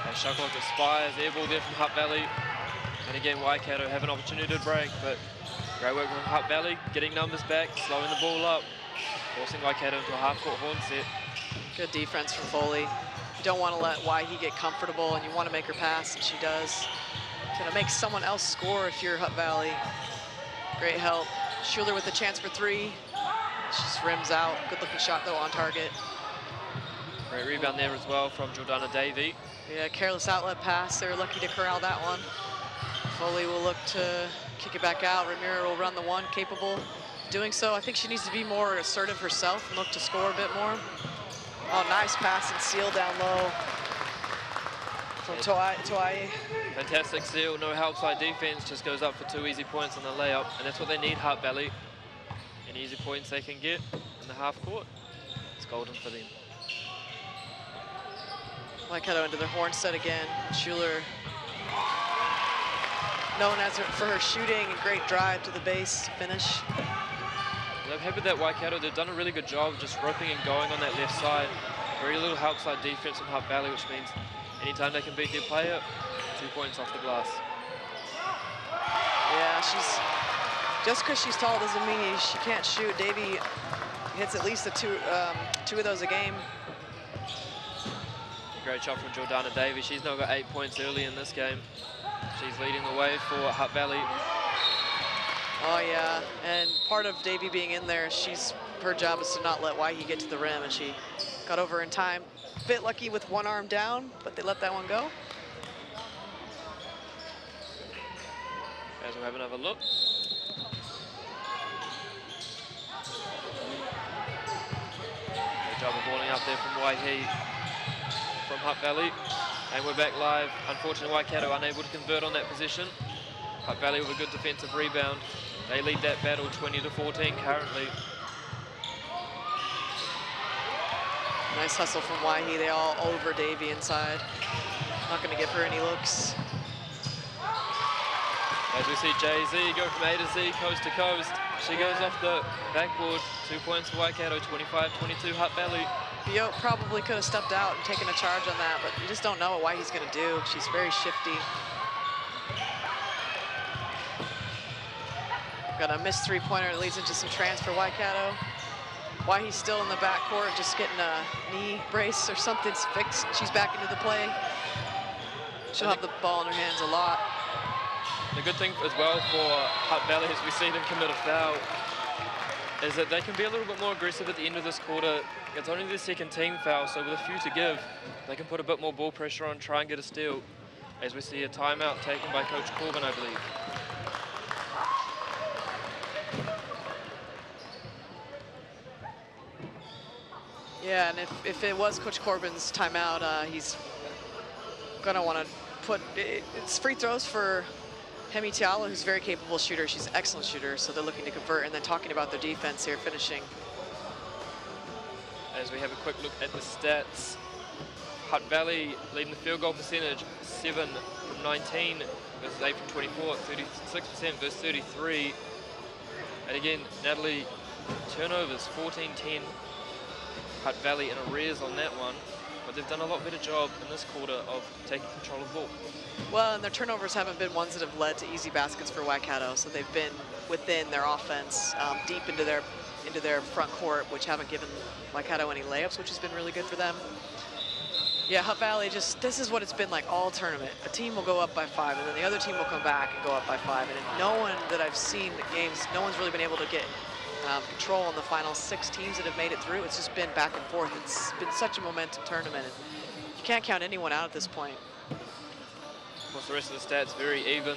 [SPEAKER 1] And shot clock expires, air ball there from Hutt Valley. And again, Waikato have an opportunity to break, but great work from Hutt Valley, getting numbers back, slowing the ball up, forcing Waikato into a half-court horn set.
[SPEAKER 2] Good defense from Foley. You don't want to let Waihi get comfortable, and you want to make her pass, and she does. Gonna make someone else score if you're Hutt Valley. Great help. Schuler with a chance for three. She just rims out. Good looking shot though on target.
[SPEAKER 1] Great rebound there as well from Jordana Davey.
[SPEAKER 2] Yeah, careless outlet pass. They were lucky to corral that one. Foley will look to kick it back out. Ramiro will run the one, capable of doing so. I think she needs to be more assertive herself and look to score a bit more. Oh, nice pass and seal down low from Toai.
[SPEAKER 1] Fantastic seal, no help side defense, just goes up for 2 easy points on the layup, and that's what they need, Hutt Valley. Any easy points they can get in the half court, it's golden for them.
[SPEAKER 2] Waikato into their horn set again. Schuler, known as for her shooting and great drive to the base finish.
[SPEAKER 1] I'm happy that Waikato, they've done a really good job just roping and going on that left side. Very little help side defense from Hutt Valley, which means anytime they can beat their player, 2 points off the glass.
[SPEAKER 2] Yeah, she's just because she's tall doesn't mean she can't shoot. Davey hits at least two of those a game.
[SPEAKER 1] Great shot from Jordana Davey. She's now got 8 points early in this game. She's leading the way for Hutt Valley.
[SPEAKER 2] Oh yeah, and part of Davey being in there, her job is to not let Waihi get to the rim, and she got over in time. Bit lucky with one arm down, but they let that one go.
[SPEAKER 1] As we'll have another look. Good job of balling up there from Waihi, from Hutt Valley. And we're back live. Unfortunately, Waikato unable to convert on that position. Hutt Valley with a good defensive rebound. They lead that battle 20-14 currently.
[SPEAKER 2] Nice hustle from Waihi. They all over Davey inside. Not going to give her any looks.
[SPEAKER 1] As we see Jay-Z go from A to Z, coast to coast. She goes off the backboard. 2 points for Waikato, 25-22 Hutt Valley.
[SPEAKER 2] Bio probably could have stepped out and taken a charge on that, but you just don't know what Waihi's going to do. She's very shifty. Got a missed three-pointer that leads into some transfer Waikato. Waihi's still in the backcourt, just getting a knee brace or something fixed. She's back into the play. She'll have the ball in her hands a lot.
[SPEAKER 1] The good thing as well for Hutt Valley as we see them commit a foul is that they can be a little bit more aggressive at the end of this quarter. It's only their second team foul, so with a few to give, they can put a bit more ball pressure on, try and get a steal. As we see a timeout taken by Coach Corbin, I believe.
[SPEAKER 2] Yeah, and if it was Coach Corbin's timeout, he's going to want to it's free throws for Hemi Tiala, who's a very capable shooter. She's an excellent shooter, so they're looking to convert. And then talking about their defense here, finishing.
[SPEAKER 1] As we have a quick look at the stats, Hutt Valley leading the field goal percentage, 7 from 19 versus 8 from 24, 36% versus 33. And again, Natalie, turnovers, 14-10. Hutt Valley in arrears on that one, but they've done a lot better job in this quarter of taking control of the ball.
[SPEAKER 2] Well, and their turnovers haven't been ones that have led to easy baskets for Waikato, so they've been within their offense, deep into their front court, which haven't given Waikato any layups, which has been really good for them. Yeah, Hutt Valley, this is what it's been like all tournament. A team will go up by 5, and then the other team will come back and go up by 5. And no one that I've seen the games, no one's really been able to get control on the final 6 teams that have made it through. It's just been back and forth. It's been such a momentum tournament, and you can't count anyone out at this point.
[SPEAKER 1] Of course, the rest of the stats very even.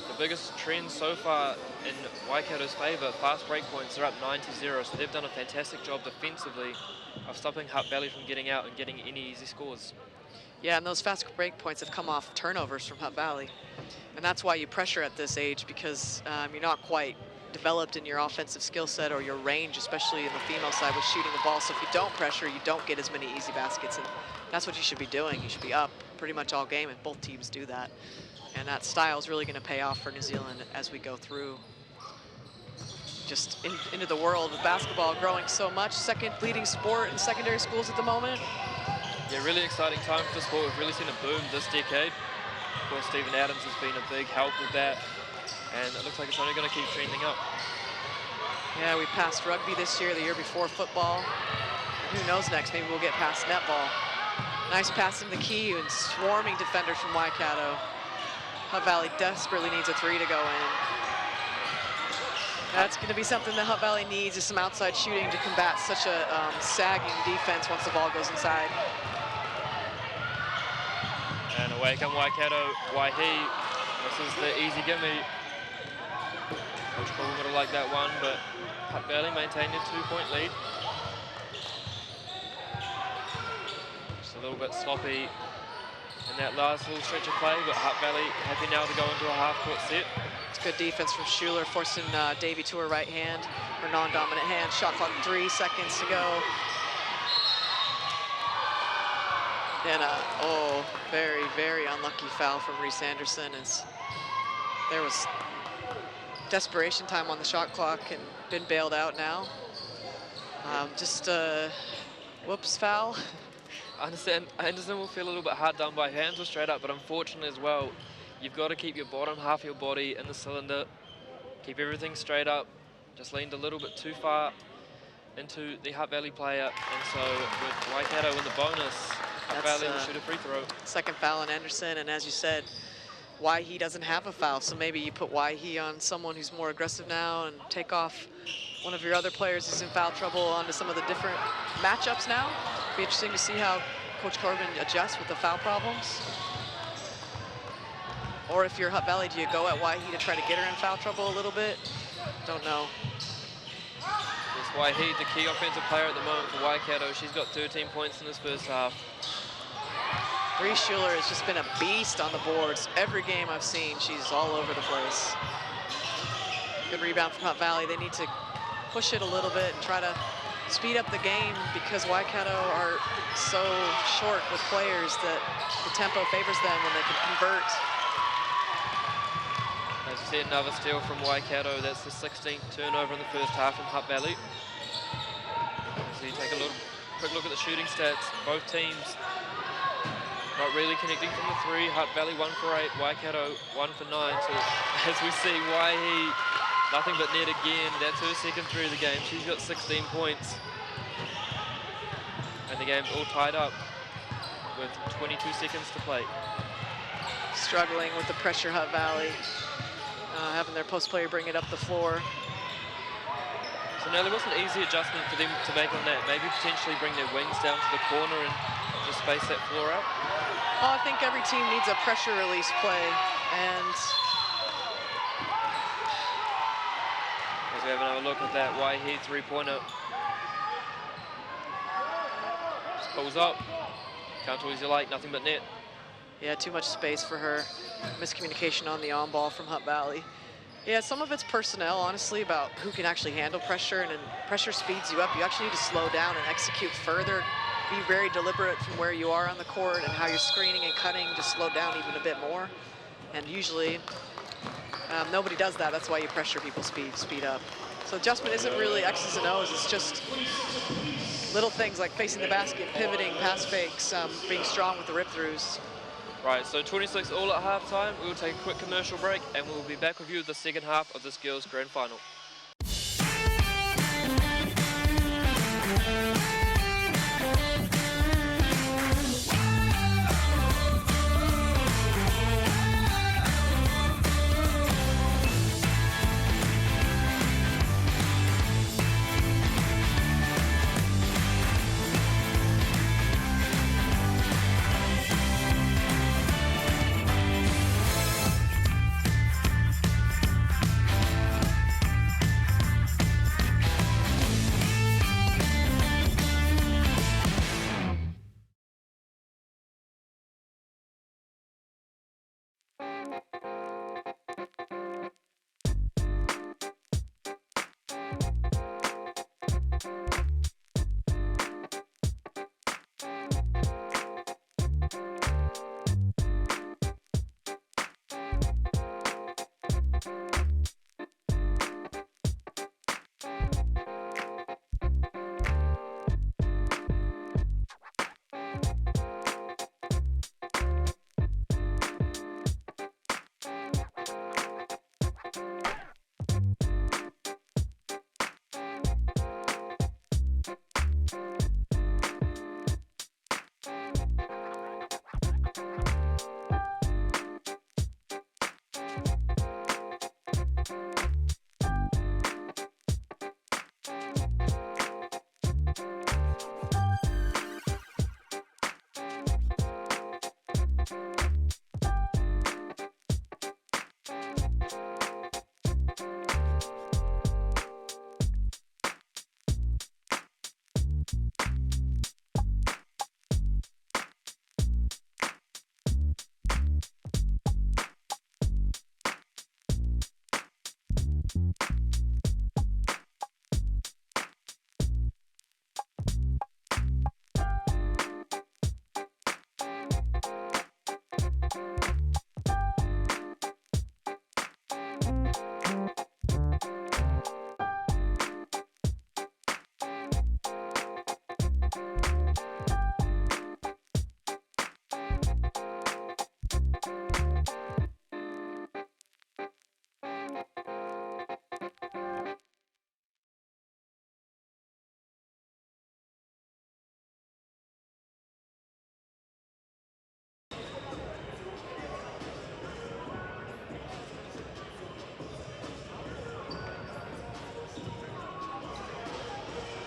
[SPEAKER 1] The biggest trend so far in Waikato's favour, fast break points are up 9-0, so they've done a fantastic job defensively of stopping Hutt Valley from getting out and getting any easy scores.
[SPEAKER 2] Yeah, and those fast break points have come off turnovers from Hutt Valley. And that's why you pressure at this age, because you're not quite developed in your offensive skill set or your range, especially in the female side with shooting the ball. So if you don't pressure, you don't get as many easy baskets, and that's what you should be doing. You should be up pretty much all game if both teams do that. And that style is really going to pay off for New Zealand as we go through just into the world with basketball growing so much. Second leading sport in secondary schools at the moment.
[SPEAKER 1] Yeah, really exciting time for the sport. We've really seen a boom this decade. Of course, Stephen Adams has been a big help with that, and it looks like it's only going to keep trending up.
[SPEAKER 2] Yeah, we passed rugby this year, the year before football. And who knows next? Maybe we'll get past netball. Nice pass in the key and swarming defenders from Waikato. Hutt Valley desperately needs a 3 to go in. That's going to be something that Hutt Valley needs, is some outside shooting to combat such a sagging defense once the ball goes inside.
[SPEAKER 1] And away come Waikato. Waihi, this is the easy gimme. Coach probably would have liked that one, but Hutt Valley maintained a 2-point lead. Just a little bit sloppy in that last little stretch of play, but Hutt Valley happy now to go into a half-court set.
[SPEAKER 2] It's good defense from Schuler, forcing Davy to her right hand, her non-dominant hand. Shot clock 3 seconds to go. And very, very unlucky foul from Reese Anderson. There was desperation time on the shot clock and been bailed out now. Whoops, foul.
[SPEAKER 1] I understand Anderson will feel a little bit hard done by. Hands were straight up, but unfortunately as well, you've got to keep your bottom half of your body in the cylinder, keep everything straight up. Just leaned a little bit too far into the Hutt Valley player, and so with Waikato in the bonus, Hutt Valley will shoot a free throw.
[SPEAKER 2] Second foul on Anderson, and as you said, Waihi doesn't have a foul, so maybe you put Waihi on someone who's more aggressive now and take off one of your other players who's in foul trouble onto some of the different matchups now. Be interesting to see how Coach Corbin adjusts with the foul problems. Or if you're Hutt Valley, do you go at Waihi to try to get her in foul trouble a little bit? Don't know.
[SPEAKER 1] Yes, Waihi, the key offensive player at the moment for Waikato. She's got 13 points in this first half.
[SPEAKER 2] Bree Schuler has just been a beast on the boards. Every game I've seen, she's all over the place. Good rebound from Hutt Valley. They need to push it a little bit and try to speed up the game because Waikato are so short with players that the tempo favors them when they can convert.
[SPEAKER 1] As you see, another steal from Waikato. That's the 16th turnover in the first half from Hutt Valley. So you take a quick look at the shooting stats. Both teams not really connecting from the 3. Hutt Valley 1 for 8, Waikato 1 for 9. So as we see, Waihi, nothing but net again. That's her second 3 of the game. She's got 16 points. And the game's all tied up with 22 seconds to play.
[SPEAKER 2] Struggling with the pressure, Hutt Valley. Having their post player bring it up the floor.
[SPEAKER 1] So now there was an easy adjustment for them to make on that. Maybe potentially bring their wings down to the corner and just space that floor out.
[SPEAKER 2] Well, I think every team needs a pressure release play, and
[SPEAKER 1] as we have another look at that Waihi 3-pointer. Just pulls up, count all as you like, nothing but net.
[SPEAKER 2] Yeah, too much space for her. Miscommunication on the on-ball from Hutt Valley. Yeah, some of it's personnel, honestly, about who can actually handle pressure, and then pressure speeds you up. You actually need to slow down and execute further. Be very deliberate from where you are on the court and how you're screening and cutting, just slow down even a bit more. And usually, nobody does that. That's why you pressure people speed up. So adjustment isn't really X's and O's. It's just little things like facing the basket, pivoting, pass fakes, being strong with the rip-throughs.
[SPEAKER 1] Right, so 26 all at halftime. We will take a quick commercial break and we'll be back with you with the second half of this girls' grand final.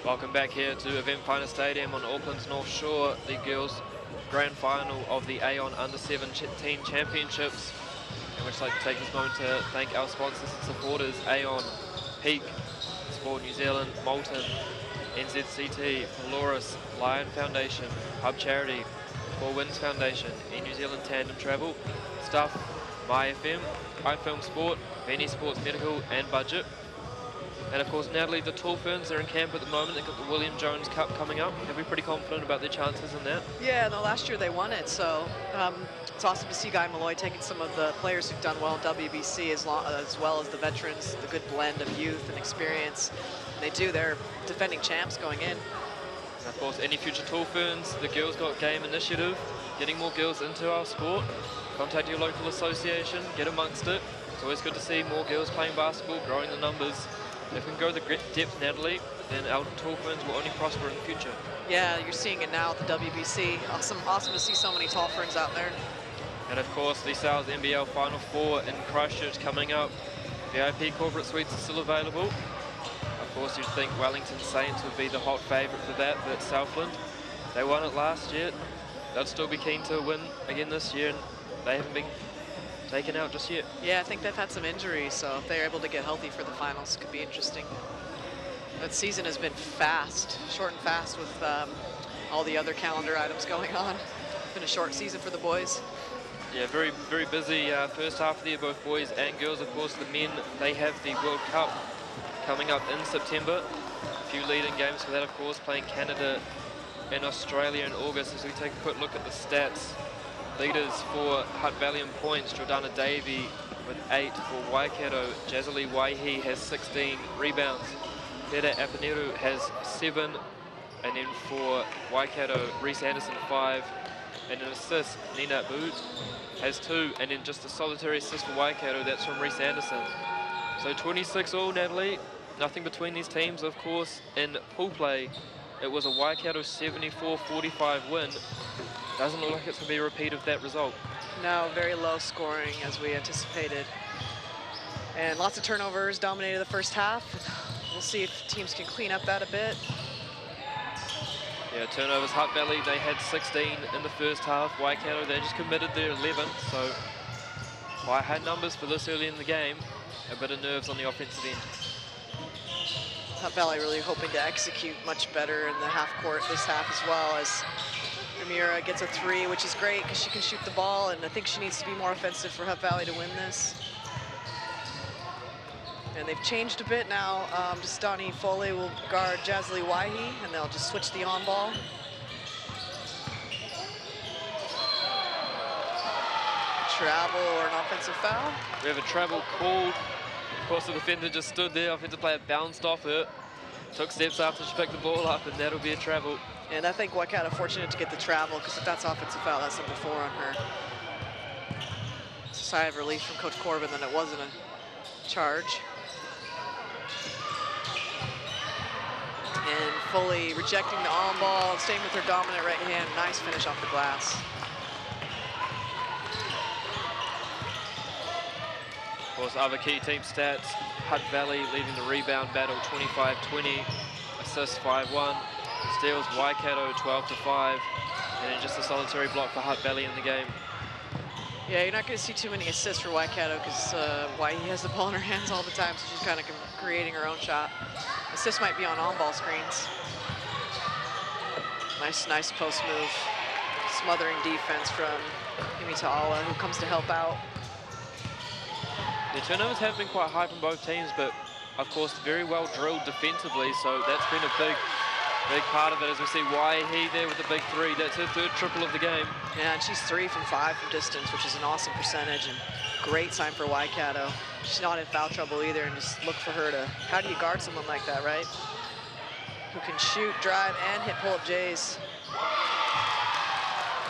[SPEAKER 1] Welcome back here to Event Finder Stadium on Auckland's North Shore, the girls' grand final of the Aon Under-17 Championships. And we'd just like to take this moment to thank our sponsors and supporters, Aon, Peak, Sport New Zealand, Moulton, NZCT, Polaris, Lion Foundation, Hub Charity, Four Winds Foundation, New Zealand Tandem Travel, Stuff, MyFM, iFilm Sport, Benny Sports Medical and Budget. And of course, Natalie, the Tall Ferns are in camp at the moment. They've got the William Jones Cup coming up. Are we pretty confident about their chances in that?
[SPEAKER 2] Yeah, no, last year they won it, so it's awesome to see Guy Malloy taking some of the players who've done well in WBC as well as the veterans, the good blend of youth and experience. And they do, they're defending champs going in.
[SPEAKER 1] And of course, any future Tall Ferns, the Girls Got Game initiative, getting more girls into our sport. Contact your local association, get amongst it. It's always good to see more girls playing basketball, growing the numbers. If we can go the depth, Natalie, then our Tall Ferns will only prosper in the future. Yeah,
[SPEAKER 2] you're seeing it now at the WBC. Awesome to see so many Tall Ferns out there.
[SPEAKER 1] And of course, the Sales NBL Final Four in Christchurch coming up. VIP corporate suites are still available. Of course, you'd think Wellington Saints would be the hot favourite for that, but Southland, they won it last year. They'll still be keen to win again this year, and they haven't been taken out just yet.
[SPEAKER 2] Yeah, I think they've had some injuries, so if they're able to get healthy for the finals, could be interesting. That season has been fast, short and fast with all the other calendar items going on. It's been a short season for the boys.
[SPEAKER 1] Yeah, very, very busy first half there, both boys and girls. Of course, the men, they have the World Cup coming up in September. A few lead-in games for that, of course, playing Canada and Australia in August. As we take a quick look at the stats, leaders for Hutt Valley in points, Jordana Davey with 8 for Waikato. Jazzalee Waihi has 16 rebounds. Pera Apaneru has 7. And then for Waikato, Reese Anderson 5. And an assist, Nina Boot has 2. And then just a solitary assist for Waikato, that's from Reese Anderson. So 26 all, Natalie. Nothing between these teams, of course. In pool play, it was a Waikato 74-45 win. Doesn't look like it's going to be a repeat of that result.
[SPEAKER 2] No, very low scoring as we anticipated. And lots of turnovers dominated the first half. We'll see if teams can clean up that a bit.
[SPEAKER 1] Yeah, turnovers, Hutt Valley, they had 16 in the first half. Waikato, they just committed their 11. So by high numbers for this early in the game, a bit of nerves on the offensive end.
[SPEAKER 2] Hutt Valley really hoping to execute much better in the half court this half as well, as Ramira gets a 3, which is great because she can shoot the ball, and I think she needs to be more offensive for Hutt Valley to win this. And they've changed a bit now. Dastani Foley will guard Jazzalee Waihi, and they'll just switch the on ball. Travel or an offensive foul.
[SPEAKER 1] We have a travel called. Of course, the defender just stood there. Offensive player bounced off her. Took steps after she picked the ball up, and that'll be a travel.
[SPEAKER 2] And I think Waikato fortunate to get the travel, because if that's offensive foul, that's number 4 on her. It's a sigh of relief from Coach Corbin that it wasn't a charge. And Foley rejecting the on ball, staying with her dominant right hand. Nice finish off the glass.
[SPEAKER 1] Of course, other key team stats, Hutt Valley leading the rebound battle 25-20, assists 5-1, steals Waikato 12-5, and then just a solitary block for Hutt Valley in the game.
[SPEAKER 2] Yeah, you're not going to see too many assists for Waikato because Waihi has the ball in her hands all the time, so she's kind of creating her own shot. Assists might be on ball screens. Nice post move. Smothering defense from Himitaala, who comes to help out.
[SPEAKER 1] The turnovers have been quite high from both teams, but of course very well drilled defensively, so that's been a big part of it, as we see Waihi there with the big 3. That's her 3rd triple of the game.
[SPEAKER 2] Yeah, and she's 3 from 5 from distance, which is an awesome percentage, and great sign for Waikato. She's not in foul trouble either, and just look for her to, how do you guard someone like that, right? Who can shoot, drive, and hit pull-up J's.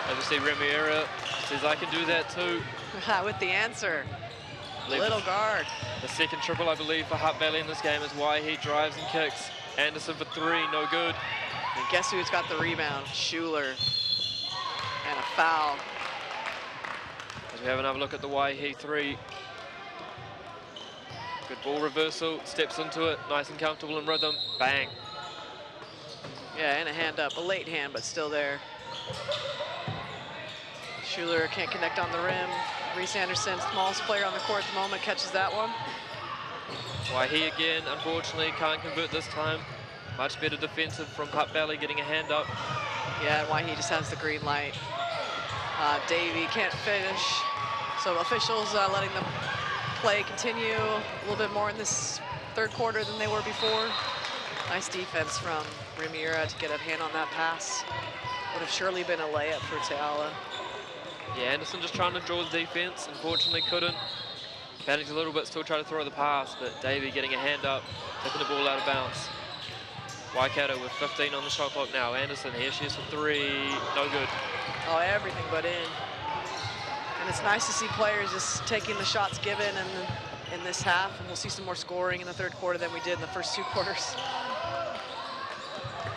[SPEAKER 1] As we see Remiera says, I can do that too.
[SPEAKER 2] With the answer. Little guard.
[SPEAKER 1] The 2nd triple, I believe, for Hutt Valley in this game is Waihi drives and kicks. Anderson for 3, no good.
[SPEAKER 2] And guess who's got the rebound? Schuler. And a foul.
[SPEAKER 1] As we have another look at the Waihi 3. Good ball reversal, steps into it, nice and comfortable in rhythm, bang.
[SPEAKER 2] Yeah, and a hand up, a late hand, but still there. Schuler can't connect on the rim. Reese Anderson, smallest player on the court at the moment, catches that one.
[SPEAKER 1] Waihi again, unfortunately, can't convert this time. Much better defensive from Hutt Valley, getting a hand up.
[SPEAKER 2] Yeah, and Waihi just has the green light. Davey can't finish. So officials letting the play continue a little bit more in this 3rd quarter than they were before. Nice defense from Ramira to get a hand on that pass. Would have surely been a layup for Teala.
[SPEAKER 1] Yeah, Anderson just trying to draw the defense. Unfortunately, couldn't. Panicked a little bit, still trying to throw the pass, but Davey getting a hand up, taking the ball out of bounds. Waikato with 15 on the shot clock now. Anderson, here she is for 3, no good.
[SPEAKER 2] Oh, everything but in. And it's nice to see players just taking the shots given in this half, and we'll see some more scoring in the 3rd quarter than we did in the first 2 quarters.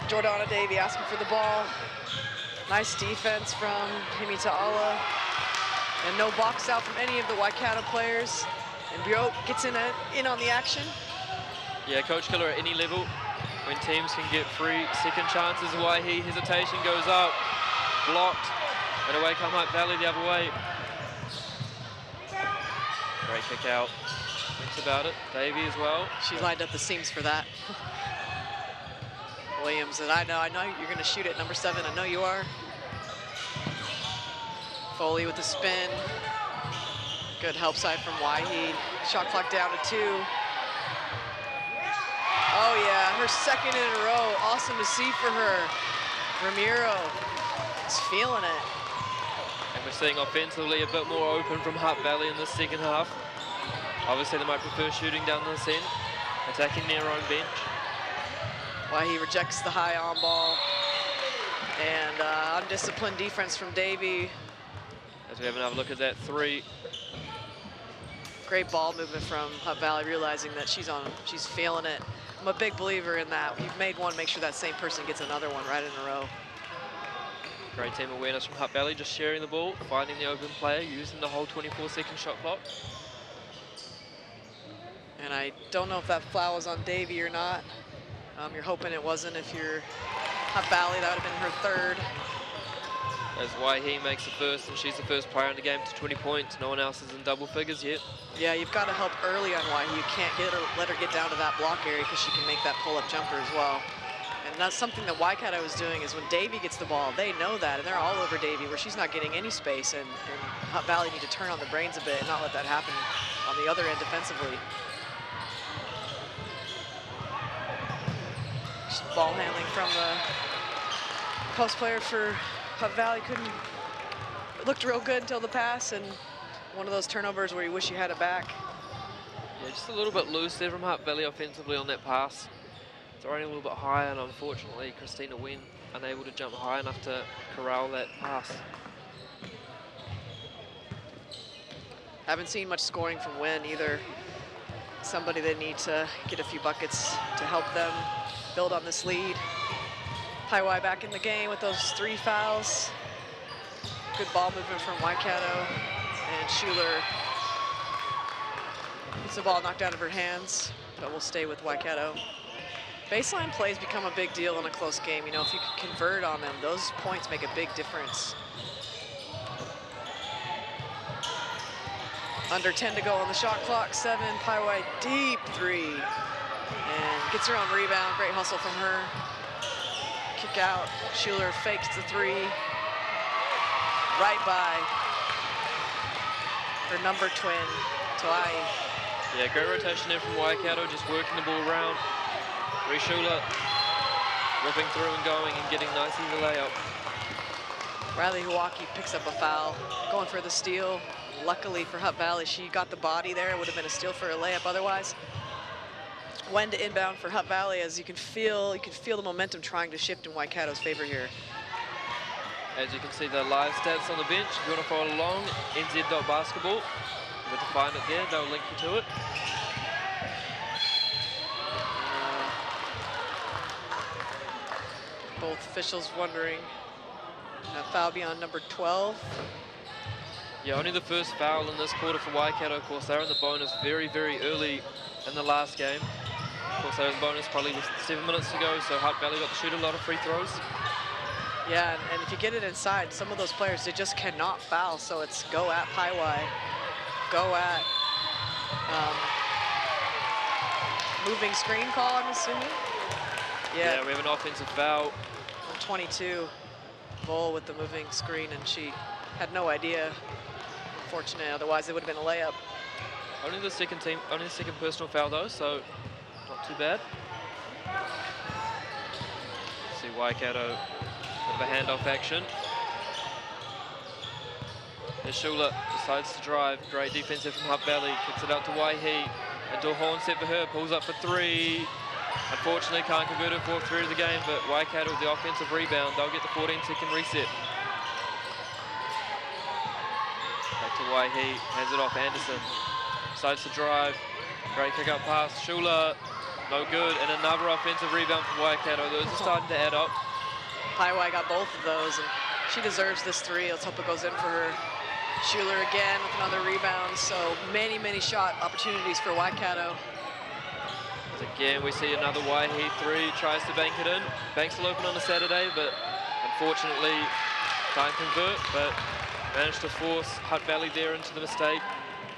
[SPEAKER 2] Jordana Davey asking for the ball. Nice defense from Himitaala. And no box out from any of the Waikato players. And Biot gets in on the action.
[SPEAKER 1] Yeah, Coach Killer at any level, when teams can get free 2nd chances, Waihi hesitation goes up, blocked, and away come Hutt Valley the other way. Great kick out. Thinks about it. Davey as well.
[SPEAKER 2] She lined up the seams for that. Williams, and I know you're going to shoot it, number 7. I know you are. Foley with the spin. Good help side from Waihi. Shot clock down to 2. Oh yeah, her second in a row. Awesome to see for her. Ramiro is feeling it.
[SPEAKER 1] And we're seeing offensively a bit more open from Hutt Valley in the second half. Obviously, they might prefer shooting down this end, attacking their own bench.
[SPEAKER 2] Waihi rejects the high on ball. And undisciplined defense from Davey.
[SPEAKER 1] As we have another look at that 3.
[SPEAKER 2] Great ball movement from Hutt Valley, realizing that she's feeling it. I'm a big believer in that. You've made one, make sure that same person gets another one right in a row.
[SPEAKER 1] Great team awareness from Hutt Valley, just sharing the ball, finding the open player, using the whole 24-second shot clock.
[SPEAKER 2] And I don't know if that foul was on Davey or not. You're hoping it wasn't. If you're Hutt Valley, that would have been her 3rd.
[SPEAKER 1] As Waihi makes the first, and she's the first player in the game to 20 points. No one else is in double figures yet.
[SPEAKER 2] Yeah, you've got to help early on Waihi. You can't let her get down to that block area because she can make that pull-up jumper as well. And that's something that Waikato is doing, is when Davey gets the ball, they know that, and they're all over Davey where she's not getting any space, and Hutt Valley need to turn on the brains a bit and not let that happen on the other end defensively. Just ball handling from the post player for Hutt Valley looked real good until the pass, and one of those turnovers where you wish you had it back.
[SPEAKER 1] Yeah, just a little bit loose there from Hutt Valley offensively on that pass. Throwing a little bit high, and unfortunately Christina Wen unable to jump high enough to corral that pass.
[SPEAKER 2] Haven't seen much scoring from Wen either. Somebody they need to get a few buckets to help them build on this lead. Paiwai back in the game with those 3 fouls. Good ball movement from Waikato, and Schuler gets the ball knocked out of her hands, but will stay with Waikato. Baseline plays become a big deal in a close game. You know, if you can convert on them, those points make a big difference. Under 10 to go on the shot clock, 7, Paiwai deep 3. And gets her own rebound, great hustle from her. Kick out, Schuler fakes the 3. Right by her number twin, Toai.
[SPEAKER 1] Yeah, great rotation there from Waikato, just working the ball around. Schuler whipping through and going and getting nicely the layup.
[SPEAKER 2] Riley Huaki picks up a foul, going for the steal. Luckily for Hutt Valley, she got the body there. It would have been a steal for a layup otherwise. When to inbound for Hutt Valley, as you can feel the momentum trying to shift in Waikato's favor here.
[SPEAKER 1] As you can see the live stats on the bench, if you want to follow along, nz.basketball. You want to find it there, they'll link you to it.
[SPEAKER 2] Both officials wondering, that foul be on number 12.
[SPEAKER 1] Yeah, only the first foul in this quarter for Waikato. Of course, they're in the bonus very, very early in the last game. Of course, they were in the bonus probably with 7 minutes to go, so Hutt Valley got to shoot a lot of free throws.
[SPEAKER 2] Yeah, and if you get it inside, some of those players, they just cannot foul, so it's go at Paiwai, go at moving screen call, I'm assuming.
[SPEAKER 1] Yeah, we have an offensive foul.
[SPEAKER 2] On 22, Bull with the moving screen, and she had no idea. Unfortunate, otherwise it would have been a layup.
[SPEAKER 1] Only the second personal foul though, so not too bad. See Waikato, bit of a handoff action. As Schuler decides to drive, great defensive from Hutt Valley, kicks it out to Waihi, into a horn set for her, pulls up for 3. Unfortunately can't convert it for 3 of the game, but Waikato with the offensive rebound, they'll get the 14-second reset. Back to Waihi, hands it off Anderson. Decides to drive, great kick out pass, Schuler, no good, and another offensive rebound from Waikato. Those are starting to add up.
[SPEAKER 2] Paiwai got both of those, and she deserves this 3. Let's hope it goes in for her. Schuler again with another rebound, so many, many shot opportunities for Waikato.
[SPEAKER 1] Again, we see another Waihi 3, tries to bank it in. Banks will open on a Saturday, but unfortunately can't convert, but managed to force Hutt Valley there into the mistake.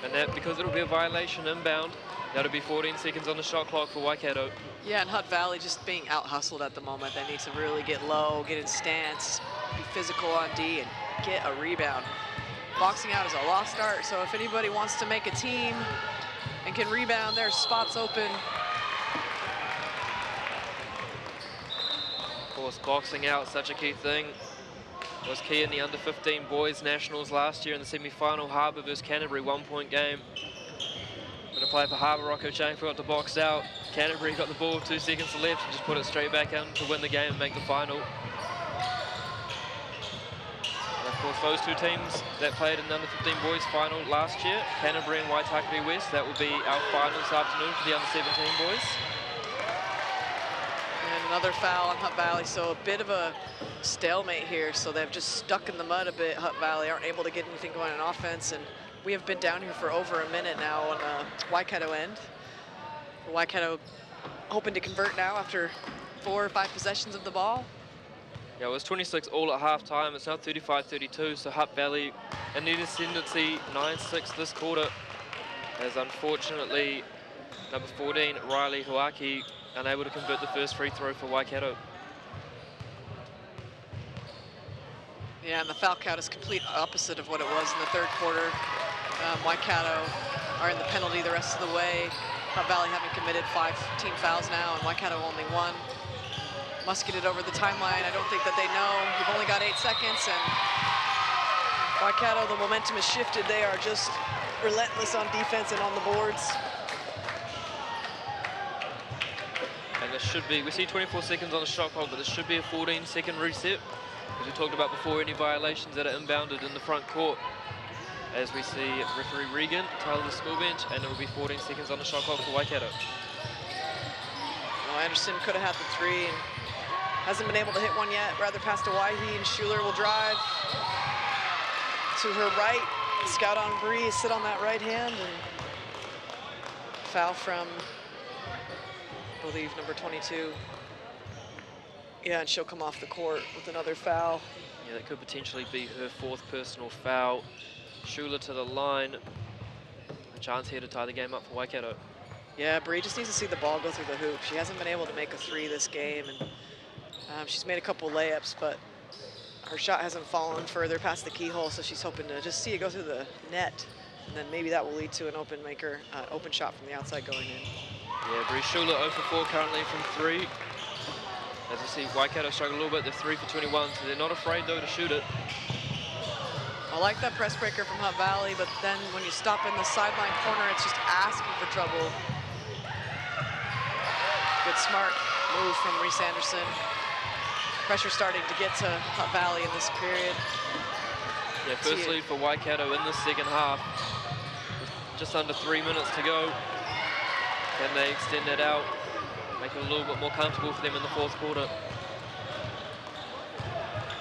[SPEAKER 1] And that, because it'll be a violation inbound, that'll be 14 seconds on the shot clock for Waikato.
[SPEAKER 2] Yeah, and Hutt Valley just being out-hustled at the moment. They need to really get low, get in stance, be physical on D, and get a rebound. boxing out is a lost art, so if anybody wants to make a team and can rebound, there's spots open.
[SPEAKER 1] Of course, boxing out, such a key thing. Was key in the under-15 boys nationals last year in the semi-final. Harbour versus Canterbury, 1-point game. Going to play for Harbour. Rocco Chang forgot to box out. Canterbury got the ball, 2 seconds left, and just put it straight back in to win the game and make the final. And of course, those two teams that played in the under-15 boys final last year, Canterbury and Waikato West, that will be our final this afternoon for the under-17 boys.
[SPEAKER 2] And another foul on Hutt Valley, so a bit of a stalemate here. So they've just stuck in the mud a bit. Hutt Valley aren't able to get anything going on offense, and we have been down here for over a minute now on the Waikato end. Waikato hoping to convert now after 4 or 5 possessions of the ball.
[SPEAKER 1] Yeah, it was 26 all at half-time. It's now 35-32, so Hutt Valley in the ascendancy, 9-6 this quarter, as unfortunately number 14, Riley Huaki, unable to convert the first free throw for Waikato.
[SPEAKER 2] Yeah, and the foul count is complete opposite of what it was in the third quarter. Waikato are in the penalty the rest of the way. Hutt Valley having committed 5 team fouls now, and Waikato only 1. Must get it over the timeline. I don't think that they know. We've only got 8 seconds, and Waikato, the momentum has shifted. They are just relentless on defense and on the boards.
[SPEAKER 1] And this should be, we see 24 seconds on the shot clock, but this should be a 14-second reset. As we talked about before, any violations that are inbounded in the front court. As we see referee Regan tell the school bench, and it will be 14 seconds on the shot clock for Waikato.
[SPEAKER 2] Well, Anderson could have had the 3 and hasn't been able to hit one yet. Rather pass to Waihi, and Schuler will drive to her right. Scout on Bree, sit on that right hand, and foul from, I believe, number 22. Yeah, and she'll come off the court with another foul.
[SPEAKER 1] Yeah, that could potentially be her 4th personal foul. Schuler to the line. A chance here to tie the game up for Waikato.
[SPEAKER 2] Yeah, Bree just needs to see the ball go through the hoop. She hasn't been able to make a 3 this game, and she's made a couple layups, but her shot hasn't fallen further past the keyhole, so she's hoping to just see it go through the net, and then maybe that will lead to an open shot from the outside going in.
[SPEAKER 1] Yeah, Bree Schuler 0 for 4 currently from 3. As you see, Waikato struggle a little bit. They're 3 for 21, so they're not afraid, though, to shoot it.
[SPEAKER 2] I like that press breaker from Hutt Valley, but then when you stop in the sideline corner, it's just asking for trouble. Good smart move from Reese Anderson. Pressure starting to get to Hutt Valley in this period.
[SPEAKER 1] Yeah, first lead for Waikato in the second half. With just under 3 minutes to go. Can they extend that out? Make it a little bit more comfortable for them in the 4th quarter.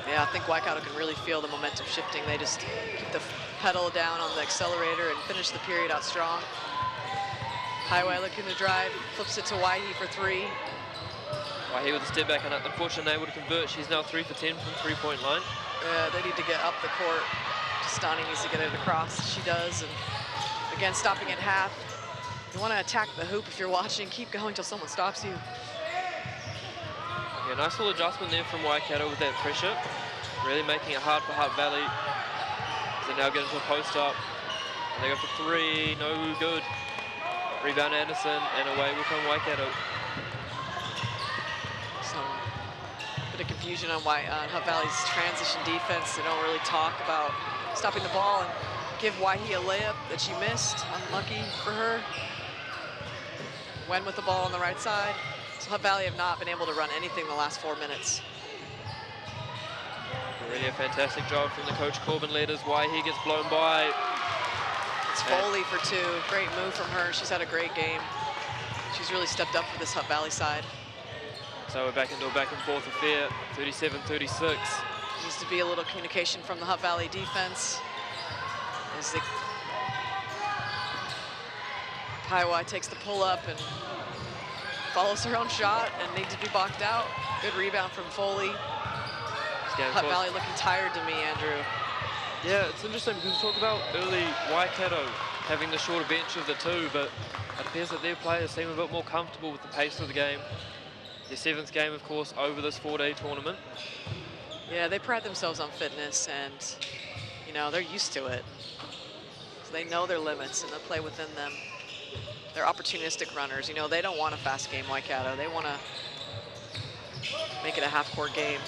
[SPEAKER 2] Yeah, I think Waikato can really feel the momentum shifting. They just keep the pedal down on the accelerator and finish the period out strong. Highway looking to drive, flips it to Waihi for 3.
[SPEAKER 1] Waihi with a step back and unfortunately able to convert. She's now 3 for 10 from 3-point line.
[SPEAKER 2] Yeah, they need to get up the court. Stani needs to get it across. She does, and again, stopping at half. You want to attack the hoop if you're watching. Keep going until someone stops you.
[SPEAKER 1] Yeah, nice little adjustment there from Waikato with that pressure. Really making it hard for Hutt Valley. They now get into a post-up. And they go for 3, no good. Rebound Anderson, and away will come Waikato.
[SPEAKER 2] Some bit of confusion on Hutt Valley's transition defense. They don't really talk about stopping the ball and give Waihi a layup that she missed. Unlucky for her. Wen with the ball on the right side. So Hutt Valley have not been able to run anything the last 4 minutes.
[SPEAKER 1] Really a fantastic job from the coach Corbin Letters. Waihi gets blown by.
[SPEAKER 2] It's Foley for 2. Great move from her. She's had a great game. She's really stepped up for this Hutt Valley side.
[SPEAKER 1] So we're back into a back and forth affair. 37-36.
[SPEAKER 2] Needs to be a little communication from the Hutt Valley defense. As the Highway takes the pull up and follows her own shot and needs to be blocked out. Good rebound from Foley. Hutt Valley looking tired to me, Andrew.
[SPEAKER 1] Yeah, it's interesting because we talked about early Waikato having the shorter bench of the 2, but it appears that their players seem a bit more comfortable with the pace of the game. Their 7th game, of course, over this 4-day tournament.
[SPEAKER 2] Yeah, they pride themselves on fitness, and You know, they're used to it. So they know their limits and they'll play within them. They're opportunistic runners. You know, they don't want a fast game, Waikato. They want to make it a half-court game.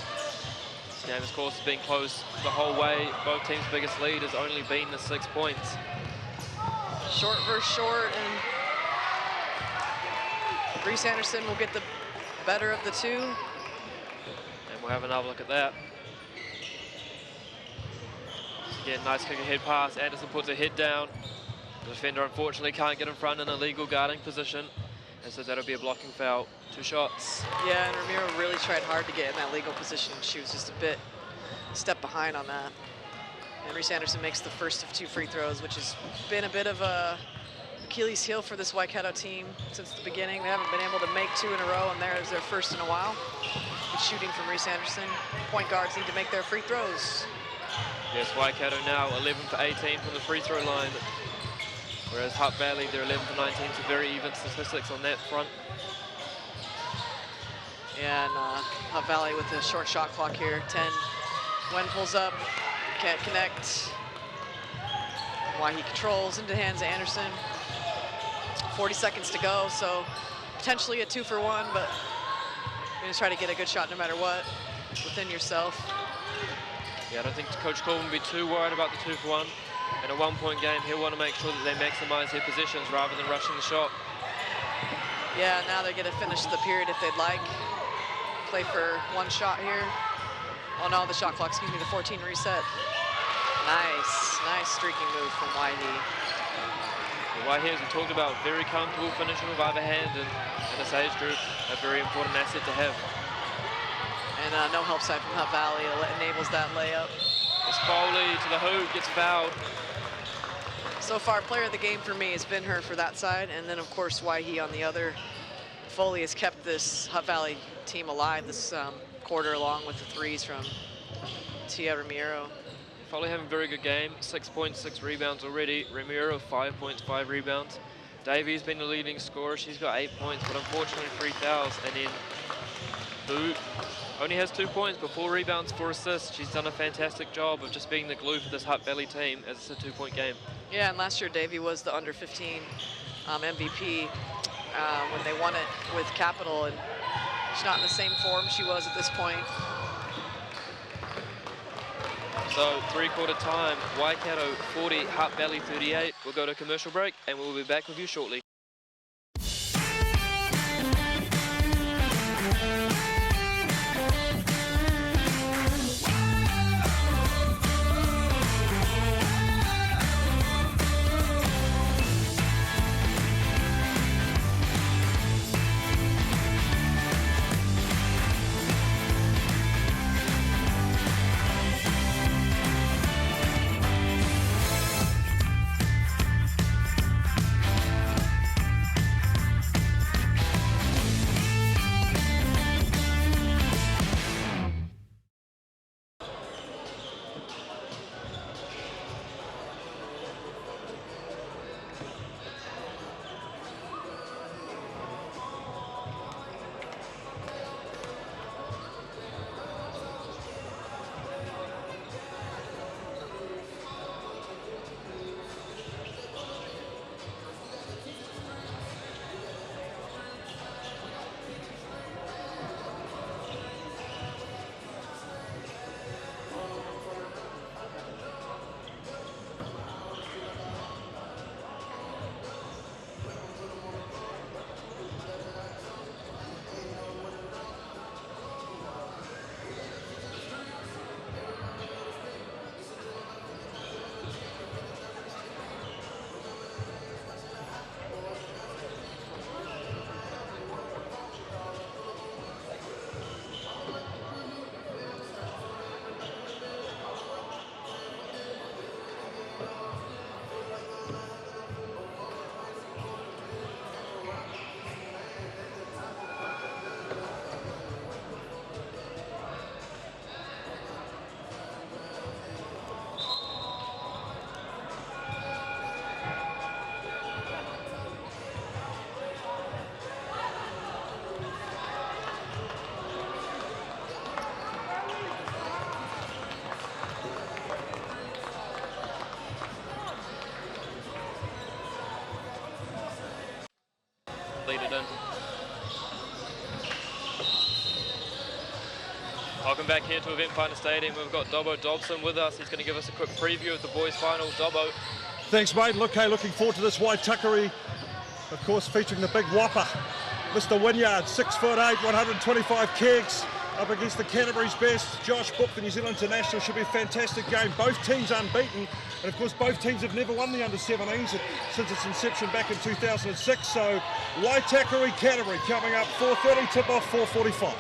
[SPEAKER 1] This game, of course, has been close the whole way. Both teams' biggest lead has only been the 6 points.
[SPEAKER 2] Short versus short, and Reese Anderson will get the better of the two.
[SPEAKER 1] And we'll have another look at that. Again, nice kick ahead pass. Anderson puts her head down. The defender, unfortunately, can't get in front in a legal guarding position. And so that'll be a blocking foul. 2 shots.
[SPEAKER 2] Yeah, and Ramiro really tried hard to get in that legal position. She was just a step behind on that. And Reese Anderson makes the first of 2 free throws, which has been a bit of a Achilles heel for this Waikato team since the beginning. They haven't been able to make 2 in a row, and there's their first in a while. Good shooting from Reese Anderson. Point guards need to make their free throws.
[SPEAKER 1] Yes, Waikato now 11 for 18 from the free throw line. Whereas Hutt Valley, they're 11 for 19, so very even statistics on that front.
[SPEAKER 2] Yeah, and Hutt Valley with a short shot clock here. 10. Wen pulls up, can't connect. Why he controls into hands of Anderson. 40 seconds to go, so potentially a 2 for 1, but you're gonna try to get a good shot no matter what within yourself.
[SPEAKER 1] Yeah, I don't think Coach Coleman will be too worried about the 2 for 1. In a 1-point game, he'll want to make sure that they maximize their positions rather than rushing the shot.
[SPEAKER 2] Yeah, now they're gonna finish the period if they'd like. Play for 1 shot here. Oh no, the shot clock, excuse me, the 14 reset. Nice streaking move from Waihi.
[SPEAKER 1] Waihi, as we talked about, very comfortable finishing with either hand, and in this age group, a very important asset to have.
[SPEAKER 2] And no help side from Hutt Valley enables that layup.
[SPEAKER 1] As Foley to the hoop, gets fouled.
[SPEAKER 2] So far, player of the game for me has been her for that side, and then of course Waihi on the other. Foley has kept this Hutt Valley team alive this quarter, along with the 3s from Tia Ramiro.
[SPEAKER 1] Foley having a very good game, 6 points, 6 rebounds already. Ramiro, 5 points, 5 rebounds. Davey's been the leading scorer. She's got 8 points, but unfortunately 3 fouls. And then Boo only has 2 points, but 4 rebounds, 4 assists. She's done a fantastic job of just being the glue for this Hutt Valley team, as it's a 2-point game.
[SPEAKER 2] Yeah, and last year Davey was the under 15 MVP when they won it with Capital, and she's not in the same form she was at this point.
[SPEAKER 1] So 3/4 time, Waikato 40, Hutt Valley 38. We'll go to a commercial break and we'll be back with you shortly. Welcome back here to Event Finder Stadium. We've got Dobbo Dobson with us. He's going to give us a quick preview of the boys' final. Dobbo.
[SPEAKER 4] Thanks, mate. Look, hey, looking forward to this Waitakere, of course, featuring the big whopper, Mr. Wynyard, 6'8", 125 kegs, up against the Canterbury's best, Josh Book, the New Zealand international. Should be a fantastic game. Both teams unbeaten, and of course both teams have never won the under-17s since its inception back in 2006. So Waitakere, Canterbury coming up 4:30, tip-off 4:45.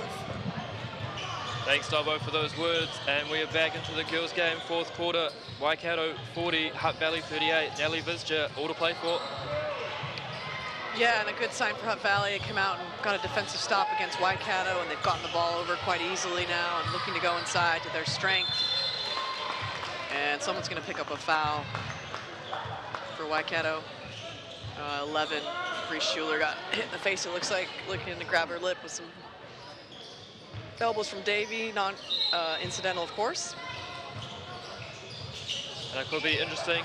[SPEAKER 1] Thanks, Dobbo, for those words. And we are back into the girls' game, fourth quarter. Waikato 40, Hutt Valley 38. Nelly Visger, all to play for.
[SPEAKER 2] Yeah, and a good sign for Hutt Valley. They came out and got a defensive stop against Waikato, and they've gotten the ball over quite easily now and looking to go inside to their strength. And someone's going to pick up a foul for Waikato. 11, Bree Schuler got hit in the face, it looks like, looking to grab her lip with some elbows from Davey, non-incidental, of course.
[SPEAKER 1] And it could be interesting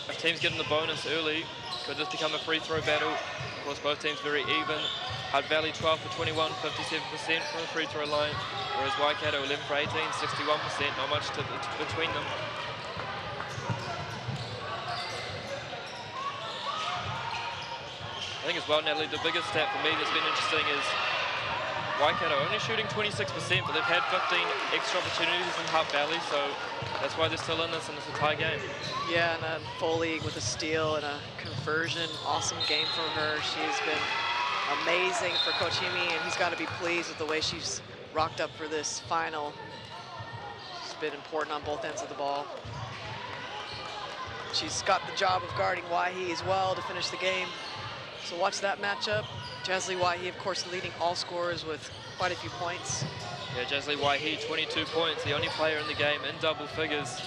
[SPEAKER 1] if teams get in the bonus early. Could this become a free throw battle? Of course, both teams very even. Hutt Valley 12 for 21, 57% from the free throw line, whereas Waikato 11 for 18, 61%. Not much between them. I think as well, Natalie, the biggest stat for me that's been interesting is Waikato only shooting 26%, but they've had 15 extra opportunities in Hutt Valley, so that's why they're still in this, and it's a tie game. Yeah, and a full league with a steal and a conversion. Awesome game for her. She's been amazing for Coach Himi, and he's got to be pleased with the way she's rocked up for this final. She's been important on both ends of the ball. She's got the job of guarding Waihi as well to finish the game. So watch that matchup. Jasly Waihi, of course, leading all scorers with quite a few points. Yeah, Jasly Waihi, 22 points, the only player in the game in double figures.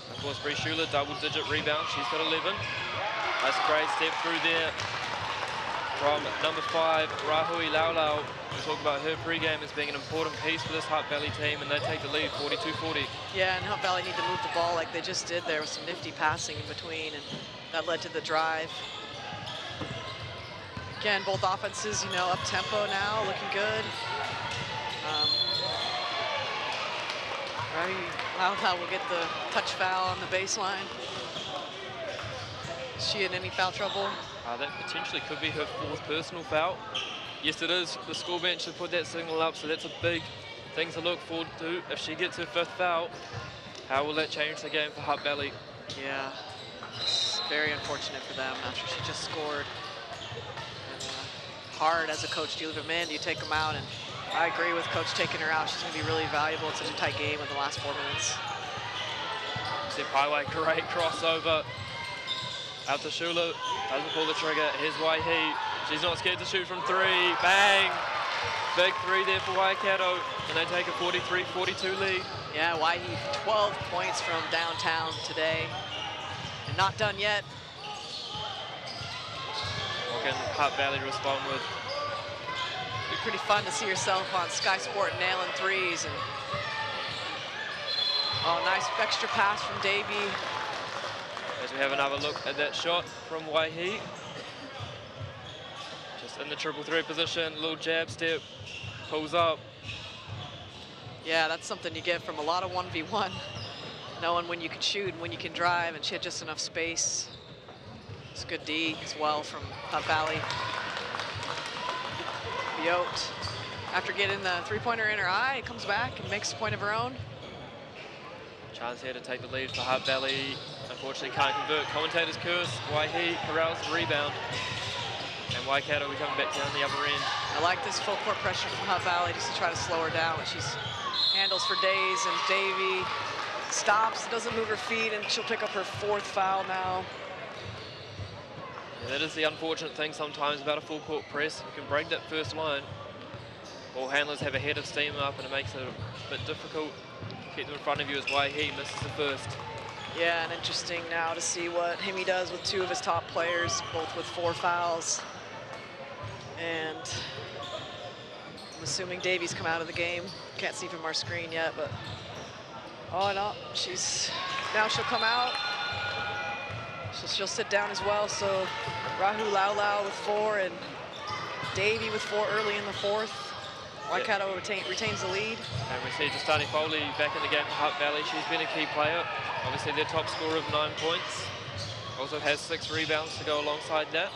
[SPEAKER 1] Of course, Bree Schuler, double-digit rebound. She's got 11. That's a great step through there from number 5, Rahui Laulau. We talk about her pregame as being an important piece for this Hutt Valley team, and they take the lead, 42-40. Yeah, and Hutt Valley need to move the ball like they just did there with some nifty passing in between, and that led to the drive. Again, both offenses, you know, up-tempo now, looking good. Laulau will get the touch foul on the baseline. Is she in any foul trouble? That potentially could be her 4th personal foul. Yes, it is. The score bench should put that signal up, so that's a big thing to look forward to. If she gets her 5th foul, how will that change the game for Hutt Valley? Yeah, it's very unfortunate for them after she just scored. Hard as a coach. Do you leave them in? Do you take them out? And I agree with Coach taking her out. She's going to be really valuable. It's such a tight game in the last 4 minutes. Step Highway, great crossover. Out to Schuler, doesn't pull the trigger. Here's Waihi. She's not scared to shoot from 3. Bang! Big 3 there for Waikato, and they take a 43-42 lead. Yeah, Waihi, 12 points from downtown today. And not done yet. What can Hutt Valley respond with? It'd be pretty fun to see yourself on Sky Sport nailing 3s. And oh, nice extra pass from Davey. As we have another look at that shot from Waihi. Just in the triple threat position, little jab step, pulls up. Yeah, that's something you get from a lot of 1v1. Knowing when you can shoot and when you can drive, and she had just enough space. It's good D as well from Hutt Valley. Biot, after getting the 3-pointer in her eye, comes back and makes a point of her own. Chance here to take the lead for Hutt Valley. Unfortunately can't convert. Commentator's curse. Waihi corrals the rebound. And Waikato will be coming back down the other end. I like this full court pressure from Hutt Valley just to try to slow her down when she's handles for days, and Davey stops, doesn't move her feet, and she'll pick up her 4th foul now. Yeah, that is the unfortunate thing sometimes about a full court press. You can break that first line. Ball handlers have a head of steam up, and it makes it a bit difficult to keep them in front of you as Waihi misses the first. Yeah, and interesting now to see what Himi does with 2 of his top players, both with 4 fouls. And I'm assuming Davey's come out of the game. Can't see from our screen yet, but oh no, now she'll come out. So she'll sit down as well. So Rahu Laulau with 4 and Davey with 4 early in the 4th.
[SPEAKER 2] Waikato retains the lead.
[SPEAKER 1] And we see Justani Foley back in the game for Hutt Valley. She's been a key player. Obviously their top scorer of 9 points. Also has 6 rebounds to go alongside that.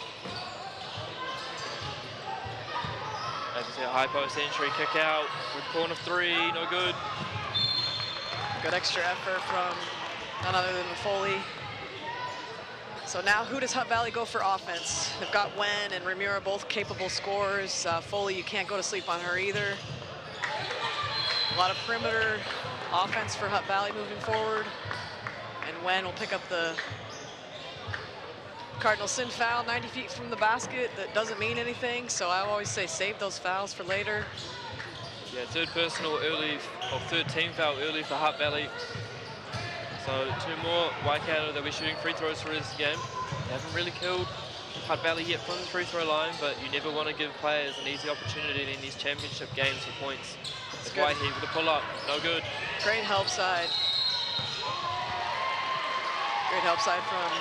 [SPEAKER 1] As you see, a high post entry, kick out, with corner 3, no good.
[SPEAKER 2] Good extra effort from none other than Foley. So now who does Hutt Valley go for offense? They've got Wen and Ramira, both capable scorers. Foley, you can't go to sleep on her either. A lot of perimeter offense for Hutt Valley moving forward. And Wen will pick up the Cardinal sin foul 90 feet from the basket. That doesn't mean anything, so I always say save those fouls for later.
[SPEAKER 1] Yeah, third personal early, or third team foul early for Hutt Valley. So 2 more. Waikato, they'll be shooting free throws for this game. They haven't really killed Hutt Valley yet from the free throw line, but you never want to give players an easy opportunity in these championship games for points. That's why he with a pull up, no good.
[SPEAKER 2] Great help side. Great help side from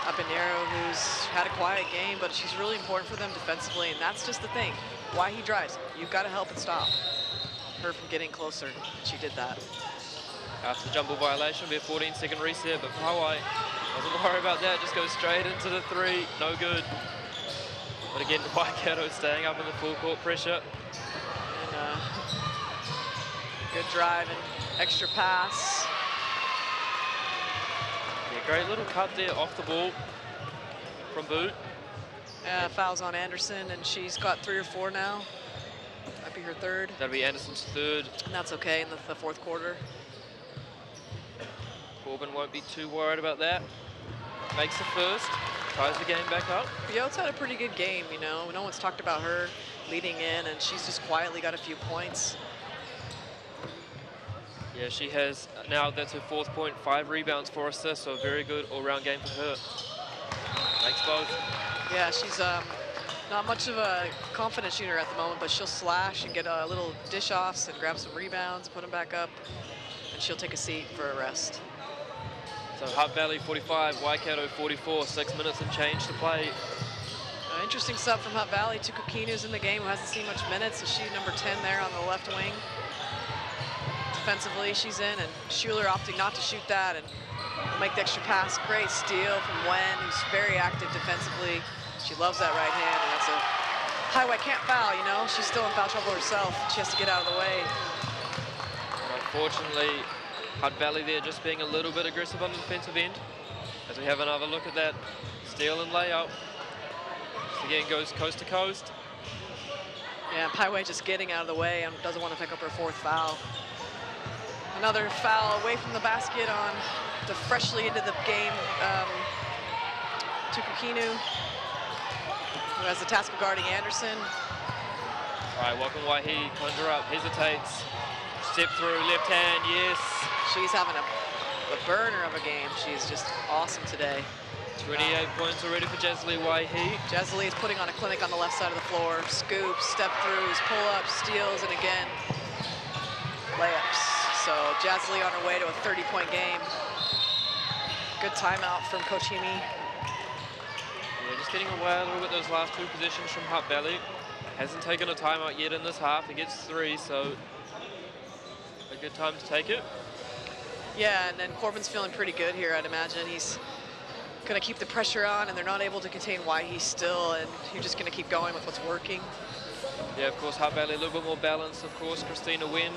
[SPEAKER 2] Habanero, who's had a quiet game, but she's really important for them defensively, and that's just the thing. Why he drives, you've got to help and stop her from getting closer. She did that.
[SPEAKER 1] After the jumble violation, will be a 14-second reset, but Hawaii doesn't worry about that, just goes straight into the 3, no good. But again, Waikato staying up in the full court pressure.
[SPEAKER 2] And good drive and extra pass.
[SPEAKER 1] Yeah, great little cut there off the ball from Boot.
[SPEAKER 2] Fouls on Anderson, and she's got 3 or 4 now. Might be her 3rd.
[SPEAKER 1] That'll be Anderson's 3rd.
[SPEAKER 2] And that's okay in the 4th quarter.
[SPEAKER 1] Corbin won't be too worried about that. Makes the first, ties the game back up.
[SPEAKER 2] Yote's had a pretty good game, you know. No one's talked about her leading in, and she's just quietly got a few points.
[SPEAKER 1] Yeah, she has, now that's her 4th point, 5 rebounds, 4 assists, so a very good all-round game for her. Makes both.
[SPEAKER 2] Yeah, she's not much of a confident shooter at the moment, but she'll slash and get a little dish-offs and grab some rebounds, put them back up, and she'll take a seat for a rest.
[SPEAKER 1] So Hutt Valley 45, Waikato 44, 6 minutes and change to play.
[SPEAKER 2] Interesting sub from Hutt Valley. Tukukinu's in the game, who hasn't seen much minutes, so she number 10 there on the left wing. Defensively, she's in, and Schuler opting not to shoot that and make the extra pass. Great steal from Wen, who's very active defensively. She loves that right hand, and that's a highway can't foul, you know. She's still in foul trouble herself. She has to get out of the way.
[SPEAKER 1] And unfortunately, Hutt Valley there just being a little bit aggressive on the defensive end. As we have another look at that steal and layup. This again goes coast to coast.
[SPEAKER 2] Yeah, Highway just getting out of the way and doesn't want to pick up her 4th foul. Another foul away from the basket on the freshly into the game, Tukukinu, who has the task of guarding Anderson.
[SPEAKER 1] All right, welcome Waihi, conjure up, hesitates, step through, left hand, yes.
[SPEAKER 2] She's having a burner of a game. She's just awesome today.
[SPEAKER 1] 28 points already for Jasly Waihi.
[SPEAKER 2] Jasly is putting on a clinic on the left side of the floor. Scoops, step throughs, pull-ups, steals, and again, layups. So Jasly on her way to a 30-point game. Good timeout from Coach Himi.
[SPEAKER 1] Yeah, just getting away a little bit those last 2 positions from Hutt Valley. Hasn't taken a timeout yet in this half. He gets 3, so a good time to take it.
[SPEAKER 2] Yeah, and then Corbin's feeling pretty good here, I'd imagine. He's going to keep the pressure on, and they're not able to contain Waihi still, and you're just going to keep going with what's working.
[SPEAKER 1] Yeah, of course, Hutt Valley a little bit more balanced, of course. Christina Wen,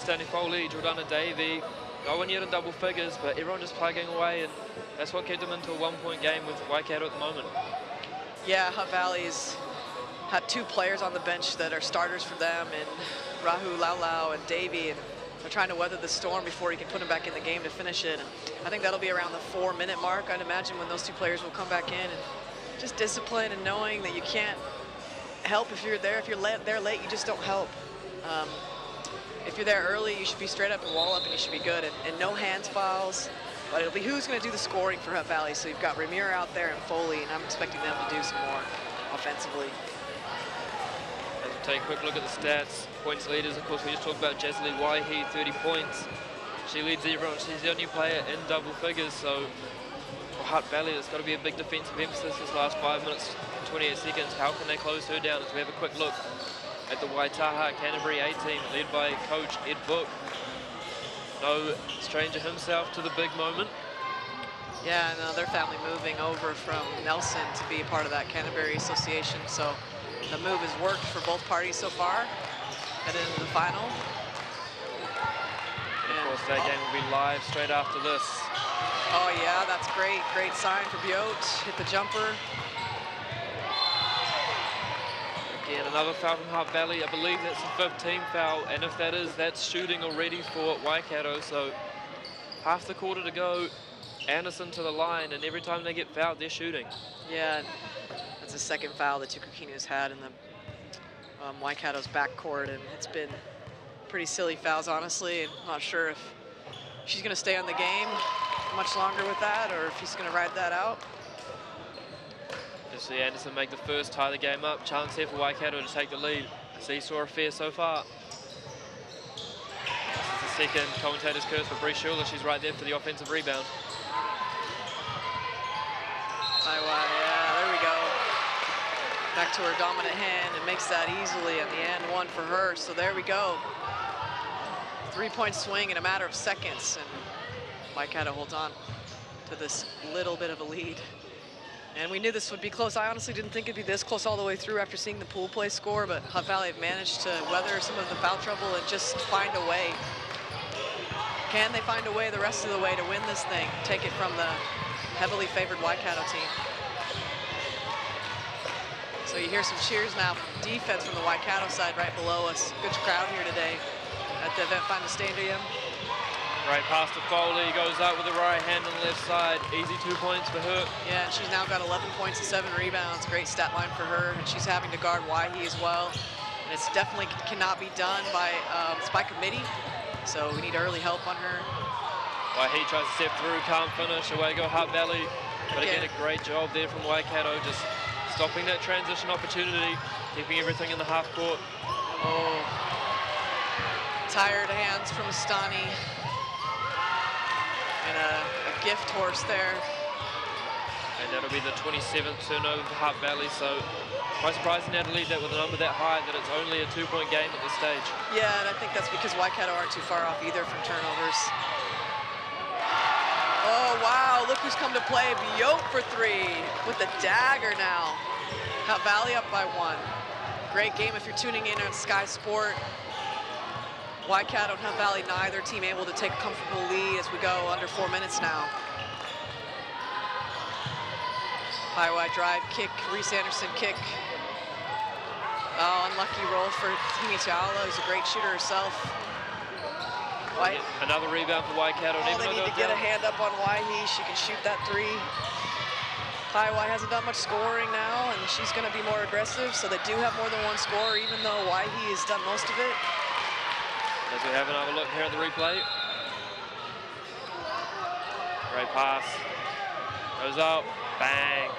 [SPEAKER 1] Stanley Foley, Jordana Davey. No one yet in double figures, but everyone just plugging away, and that's what kept them into a 1-point game with Waikato at the moment.
[SPEAKER 2] Yeah, Hutt Valley's had 2 players on the bench that are starters for them, and Rahu Laulau and Davey, and they're trying to weather the storm before he can put them back in the game to finish it. And I think that'll be around the 4-minute mark, I'd imagine, when those 2 players will come back in. And just discipline and knowing that you can't help if you're there. If you're there late, you just don't help. If you're there early, you should be straight up and wall up, and you should be good. And no hands fouls. But it'll be who's going to do the scoring for Hutt Valley. So you've got Ramir out there and Foley, and I'm expecting them to do some more offensively.
[SPEAKER 1] As we take a quick look at the stats, points leaders, of course, we just talked about Jasly Waihi, 30 points. She leads everyone. She's the only player in double figures, so for Hutt Valley, there's got to be a big defensive emphasis this last 5 minutes and 28 seconds. How can they close her down as we have a quick look? at the Waitaha Canterbury A team, led by coach Ed Book. No stranger himself to the big moment.
[SPEAKER 2] Yeah, and their family moving over from Nelson to be a part of that Canterbury Association. So the move has worked for both parties so far. Headed into the final.
[SPEAKER 1] And of course, that game will be live straight after this.
[SPEAKER 2] Oh yeah, that's great. Great sign for Biot. Hit the jumper.
[SPEAKER 1] Again, another foul from Hutt Valley. I believe that's the 15th foul, and if that is, that's shooting already for Waikato. So half the quarter to go. Anderson to the line, and every time they get fouled, they're shooting.
[SPEAKER 2] Yeah, that's the second foul that Tukukinu's had in the Waikato's backcourt, and it's been pretty silly fouls, honestly. And I'm not sure if she's going to stay on the game much longer with that, or if he's going to ride that out.
[SPEAKER 1] Just see Anderson make the first, tie the game up. Chance here for Waikato to take the lead. Seesaw affair so far. This is the second commentator's curse for Bree Schuler. She's right there for the offensive rebound.
[SPEAKER 2] Yeah, there we go. Back to her dominant hand and makes that easily at the end, one for her. So there we go. 3-point swing in a matter of seconds, and Waikato holds on to this little bit of a lead. And we knew this would be close. I honestly didn't think it'd be this close all the way through after seeing the pool play score, but Hutt Valley have managed to weather some of the foul trouble and just find a way. Can they find a way the rest of the way to win this thing? Take it from the heavily favored Waikato team. So you hear some cheers now from defense from the Waikato side right below us. Good crowd here today at the Event Finder Stadium.
[SPEAKER 1] Right pass to Foley, goes up with the right hand on the left side. Easy 2 points for her.
[SPEAKER 2] Yeah, and she's now got 11 points and 7 rebounds. Great stat line for her, and she's having to guard Waihi as well. And it's definitely cannot be done by by committee, so we need early help on her.
[SPEAKER 1] Waihi tries to step through, can't finish. Away go Hutt Valley. But again, a great job there from Waikato, just stopping that transition opportunity, keeping everything in the half court.
[SPEAKER 2] Oh, tired hands from Astani. And a gift horse there.
[SPEAKER 1] And that'll be the 27th turnover for Hutt Valley, so quite surprising now to lead that with a number that high, that it's only a 2-point game at this stage.
[SPEAKER 2] Yeah, and I think that's because Waikato aren't too far off either from turnovers. Oh, wow, look who's come to play. Biot for 3 with the dagger now. Hutt Valley up by 1. Great game if you're tuning in on Sky Sport. Waikato and Hutt Valley, neither team able to take a comfortable lead as we go under 4 minutes now. High wide drive kick, Reese Anderson kick. Oh, unlucky roll for Himi Ta'ala, who's a great shooter herself.
[SPEAKER 1] Another rebound for Waikato.
[SPEAKER 2] Oh, they need to get a hand up on Waihi. She can shoot that 3. Highway hasn't done much scoring now, and she's going to be more aggressive, so they do have more than one scorer, even though Waihi has done most of it.
[SPEAKER 1] As we have another look here at the replay. Great pass. Goes up. Bang.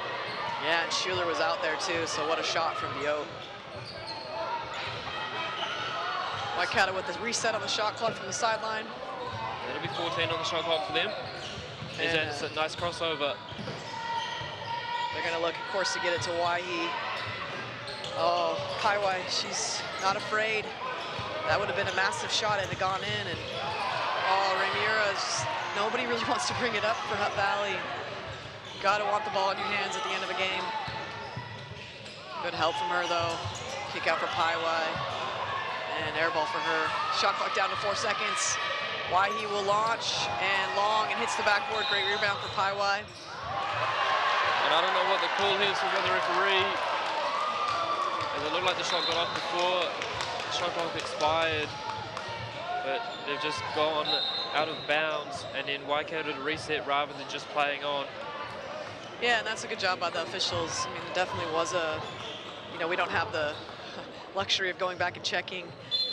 [SPEAKER 2] Yeah, and Schuler was out there too, so what a shot from Biot. Waikato with the reset on the shot clock from the sideline.
[SPEAKER 1] That'll be 14 on the shot clock for them. There's Anderson, nice crossover.
[SPEAKER 2] They're going to look, of course, to get it to Waihi. Oh, Kaiwai, she's not afraid. That would have been a massive shot had it gone in. And oh, Ramira's, nobody really wants to bring it up for Hutt Valley. Gotta want the ball in your hands at the end of a game. Good help from her though. Kick out for Paiwai. And air ball for her. Shot clock down to 4 seconds. Waihi will launch and long and hits the backboard. Great rebound for Paiwai.
[SPEAKER 1] And I don't know what the call is for the referee. As it looked like the shot got off before. The shot clock expired. But they've just gone out of bounds, and then Waikato to reset rather than just playing on.
[SPEAKER 2] Yeah, and that's a good job by the officials. I mean, it definitely was a, you know, we don't have the luxury of going back and checking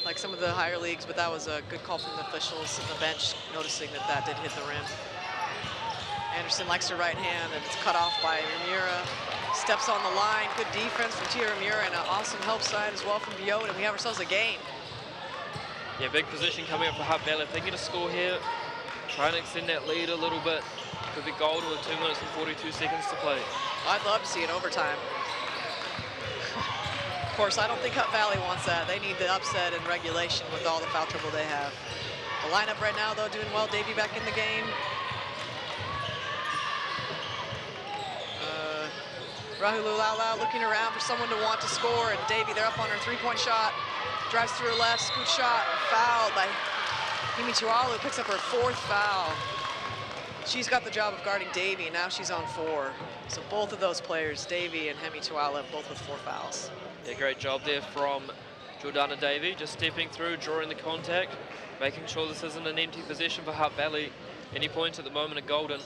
[SPEAKER 2] like some of the higher leagues, but that was a good call from the officials and the bench, noticing that that did hit the rim. Anderson likes her right hand, and it's cut off by Ramira. Steps on the line, good defense from Tia Ramira, and an awesome help side as well from Biot, and we have ourselves a game.
[SPEAKER 1] Yeah, big position coming up for Hutt Valley. If they get a score here, try and extend that lead a little bit. Could be golden with 2 minutes and 42 seconds to play.
[SPEAKER 2] I'd love to see it overtime. course, I don't think Hutt Valley wants that. They need the upset in regulation with all the foul trouble they have. The lineup right now, though, doing well. Davey back in the game. Rahululala looking around for someone to want to score, and Davey, they're up on her three-point shot. Drives through her left, scoot shot, fouled by Himi Tualu, picks up her 4th foul. She's got the job of guarding Davey, and now she's on 4. So both of those players, Davey and Hemi Tualu, both with 4 fouls.
[SPEAKER 1] Yeah, great job there from Jordana Davey, just stepping through, drawing the contact, making sure this isn't an empty possession for Hutt Valley. Any points at the moment are golden,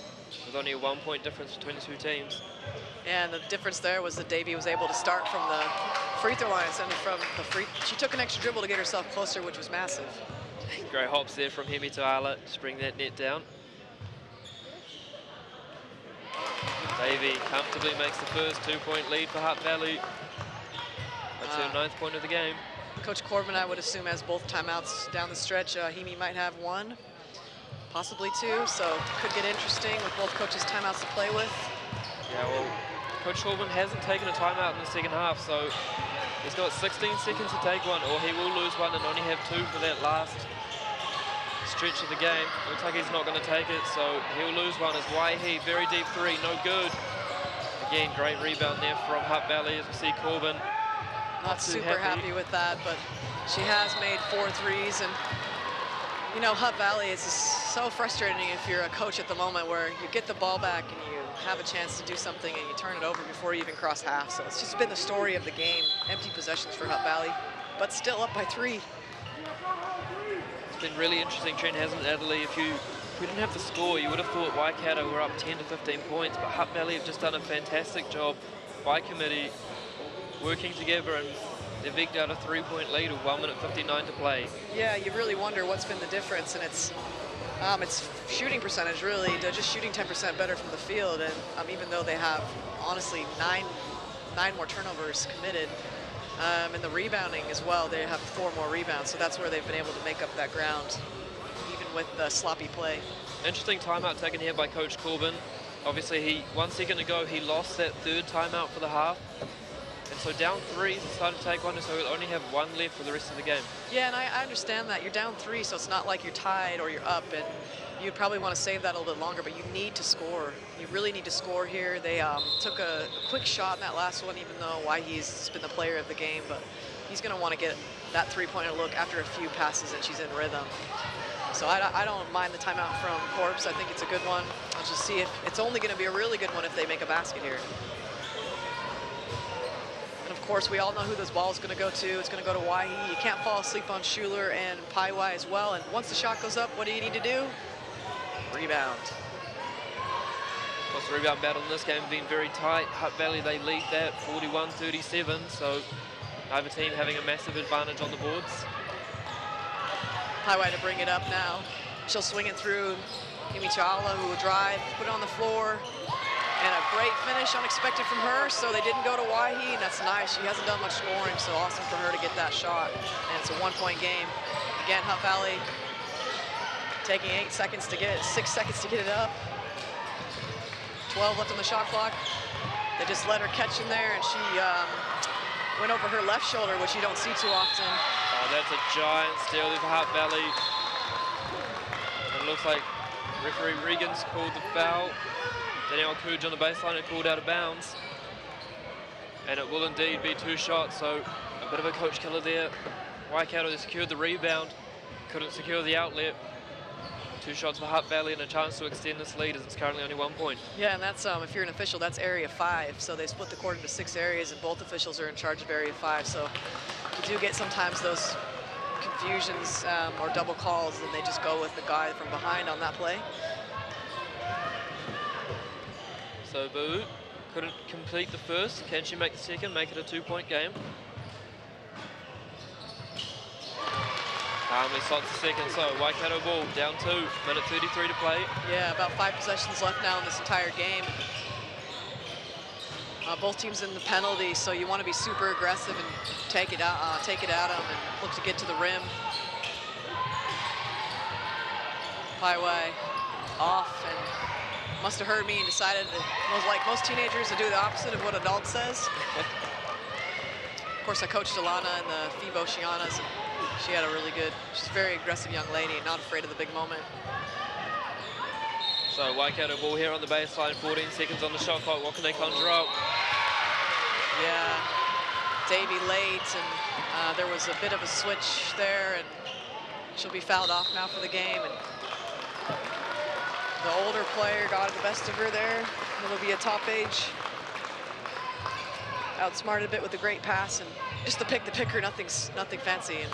[SPEAKER 1] with only a 1-point difference between the two teams.
[SPEAKER 2] And the difference there was that Davey was able to start from the free throw line instead of from the free. She took an extra dribble to get herself closer, which was massive.
[SPEAKER 1] Great hops there from Hemi Tualu to bring that net down. Davey comfortably makes the first 2-point lead for Hutt Valley. That's her 9th point of the game.
[SPEAKER 2] Coach Corbin, I would assume, has both timeouts down the stretch. Hemi might have 1, possibly 2, so could get interesting with both coaches' timeouts to play with.
[SPEAKER 1] Yeah, well, Coach Corbin hasn't taken a timeout in the second half, so he's got 16 seconds to take one, or he will lose one and only have 2 for that last stretch of the game. Looks like he's not going to take it, so he'll lose one as Waihi, very deep 3, no good. Again, great rebound there from Hutt Valley as we see Corbin.
[SPEAKER 2] Not super happy with that, but she has made 4 threes, and you know, Hutt Valley is just so frustrating if you're a coach at the moment where you get the ball back and you have a chance to do something and you turn it over before you even cross half. So it's just been the story of the game, empty possessions for Hutt Valley, but still up by 3.
[SPEAKER 1] It's been really interesting trend, hasn't it, Adelaide? If we didn't have the score, you would have thought Waikato were up 10 to 15 points, but Hutt Valley have just done a fantastic job by committee, working together, and they've eked out a 3-point lead with 1:59 to play. Yeah,
[SPEAKER 2] you really wonder what's been the difference, and it's shooting percentage, really. They're just shooting 10% better from the field, and even though they have, honestly, nine more turnovers committed, and the rebounding as well, they have 4 more rebounds, so that's where they've been able to make up that ground, even with the sloppy play.
[SPEAKER 1] Interesting timeout taken here by Coach Corbin. Obviously, 1 second ago, he lost that 3rd timeout for the half. And so down 3, he's decided to take one, so he'll only have 1 left for the rest of the game.
[SPEAKER 2] Yeah, and I understand that. You're down 3, so it's not like you're tied or you're up, and you probably want to save that a little bit longer, but you need to score. You really need to score here. They took a quick shot in that last one, even though Waihi's been the player of the game, but he's going to want to get that 3-pointer look after a few passes and she's in rhythm. So I don't mind the timeout from Corpse. I think it's a good one. I'll just see if it's only going to be a really good one if they make a basket here. Of course, we all know who this ball is going to go to. It's going to go to Waihi. You can't fall asleep on Schuler and Paiwai as well. And once the shot goes up, what do you need to do? Rebound.
[SPEAKER 1] Well, the rebound battle in this game being very tight. Hutt Valley, they lead that 41-37. So neither team having a massive advantage on the boards.
[SPEAKER 2] Paiwai to bring it up now. She'll swing it through Himi Tualu, who will drive, put it on the floor. And a great finish, unexpected from her, so they didn't go to Waihi, and that's nice. She hasn't done much scoring, so awesome for her to get that shot. And it's a 1-point game. Again, Hutt Valley taking 6 seconds to get it up. 12 left on the shot clock. They just let her catch in there, and she went over her left shoulder, which you don't see too often.
[SPEAKER 1] Oh, that's a giant steal there for Hutt Valley. It looks like referee Regan's called the foul. Danielle Cooge on the baseline and called out of bounds. And it will indeed be 2 shots, so a bit of a coach killer there. Waikato secured the rebound, couldn't secure the outlet. 2 shots for Hutt Valley and a chance to extend this lead as it's currently only 1 point.
[SPEAKER 2] Yeah, and that's, if you're an official, that's area 5. So they split the court into 6 areas and both officials are in charge of area 5. So you do get sometimes those confusions or double calls, and they just go with the guy from behind on that play.
[SPEAKER 1] So Boo couldn't complete the first. Can she make the second, make it a 2-point game? Calmly slots the second, so Waikato ball down 2, minute 33 to play.
[SPEAKER 2] Yeah, about 5 possessions left now in this entire game. Both teams in the penalty, so you want to be super aggressive and take it at them and look to get to the rim. Paiwai off, and must have heard me and decided, like most teenagers, to do the opposite of what adult says. Of course, I coached Alana in the FIBA Oceanas, and she had a really good, she's a very aggressive young lady and not afraid of the big moment.
[SPEAKER 1] So Waikato ball here on the baseline, 14 seconds on the shot clock. What can they conjure up?
[SPEAKER 2] Yeah, Davey late, and there was a bit of a switch there, and she'll be fouled off now for the game. And the older player got the best of her there. It'll be a top age. Outsmarted a bit with a great pass, and just to pick the picker, nothing fancy. And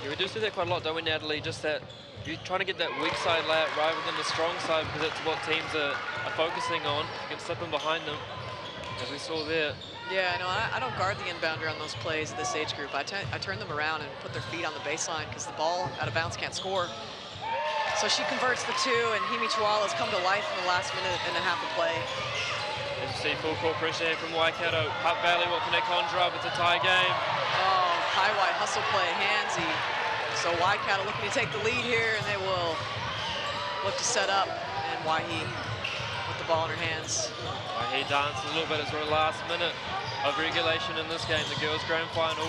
[SPEAKER 1] yeah, we do see that quite a lot, don't we, Natalie? Just that you're trying to get that weak side layup rather than the strong side, because that's what teams are focusing on. You can slip them behind them, as we saw there.
[SPEAKER 2] Yeah, no, I don't guard the inbounder on those plays at this age group. I turn them around and put their feet on the baseline, because the ball out of bounds can't score. So she converts the two, and Himi Tuala has come to life in the last minute and a half of play.
[SPEAKER 1] As you see, full court pressure here from Waikato. Hutt Valley, what can they conjure up? It's a tie game.
[SPEAKER 2] Oh, high wide hustle play, handsy. So Waikato looking to take the lead here, and they will look to set up, and Waihi with the ball in her hands.
[SPEAKER 1] Waihi dances a little bit. It's her last minute of regulation in this game, the girls' grand final.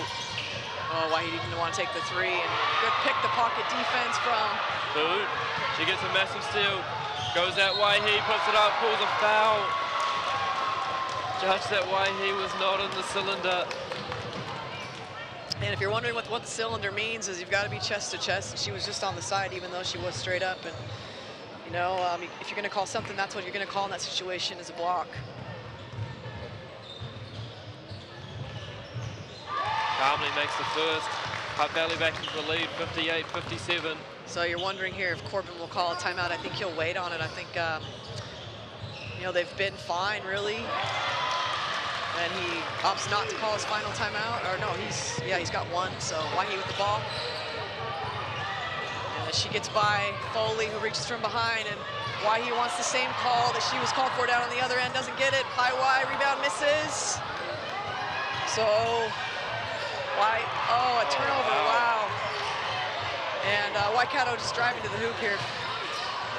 [SPEAKER 2] Oh, Waihi didn't want to take the three, and good pick the pocket defense from
[SPEAKER 1] Boot. She gets a massive steal. Goes that Waihi, puts it up, pulls a foul. Judge that Waihi was not in the cylinder.
[SPEAKER 2] And if you're wondering what the cylinder means, is you've got to be chest to chest, and she was just on the side, even though she was straight up. And you know, if you're going to call something, that's what you're going to call in that situation, is a block.
[SPEAKER 1] Calmly makes the first. Hutt Valley back into the lead, 58-57.
[SPEAKER 2] So you're wondering here if Corbin will call a timeout. I think he'll wait on it. I think you know, they've been fine, really. And he opts not to call his final timeout. Or no, he's got one. So Waihi with the ball. And as she gets by Foley, who reaches from behind, and Waihi wants the same call that she was called for down on the other end, doesn't get it. High wide, rebound misses. So a turnover, wow. And Waikato just driving to the hoop here.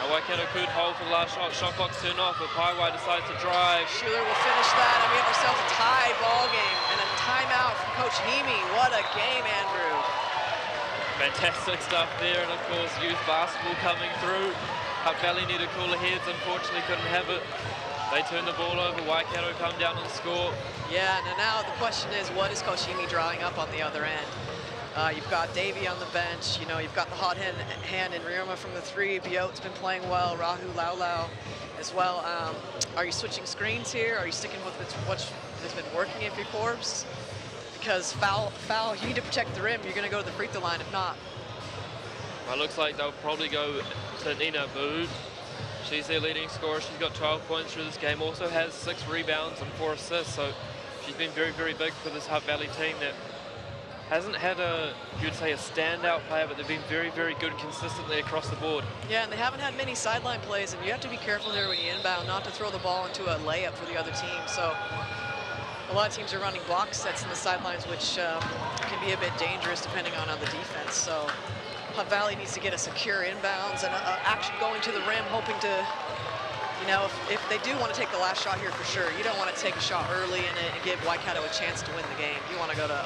[SPEAKER 1] Now Waikato could hold for the last shot. Shot clock's turned off, but Paiwai decides to drive.
[SPEAKER 2] Schuler will finish that, and we have ourselves a tie ball game and a timeout from Coach Himi. What a game, Andrew.
[SPEAKER 1] Fantastic stuff there, and of course youth basketball coming through. Hutt Valley needed cooler heads, unfortunately couldn't have it. They turn the ball over, Waikato come down and score. Yeah,
[SPEAKER 2] and now the question is, what is Coach Himi drawing up on the other end? You've got Davey on the bench. You know, you've got the hot hand in Rioma from the three. Biot's been playing well. Rahu Laulau as well. Are you switching screens here? Are you sticking with what has been working if you're Corbs? Because foul, you need to protect the rim. You're going to go to the free throw line if not.
[SPEAKER 1] Well, it looks like they'll probably go to Nina Bood. She's their leading scorer. She's got 12 points through this game. Also has 6 rebounds and 4 assists. So she's been very, very big for this Hutt Valley team that hasn't had you'd say a standout player, but they've been very, very good consistently across the board.
[SPEAKER 2] Yeah, and they haven't had many sideline plays, and you have to be careful here when you inbound not to throw the ball into a layup for the other team. So a lot of teams are running block sets in the sidelines, which can be a bit dangerous depending on the defense. So Hutt Valley needs to get a secure inbounds and action going to the rim, hoping to, you know, if they do want to take the last shot here for sure, you don't want to take a shot early and give Waikato a chance to win the game. You want to go to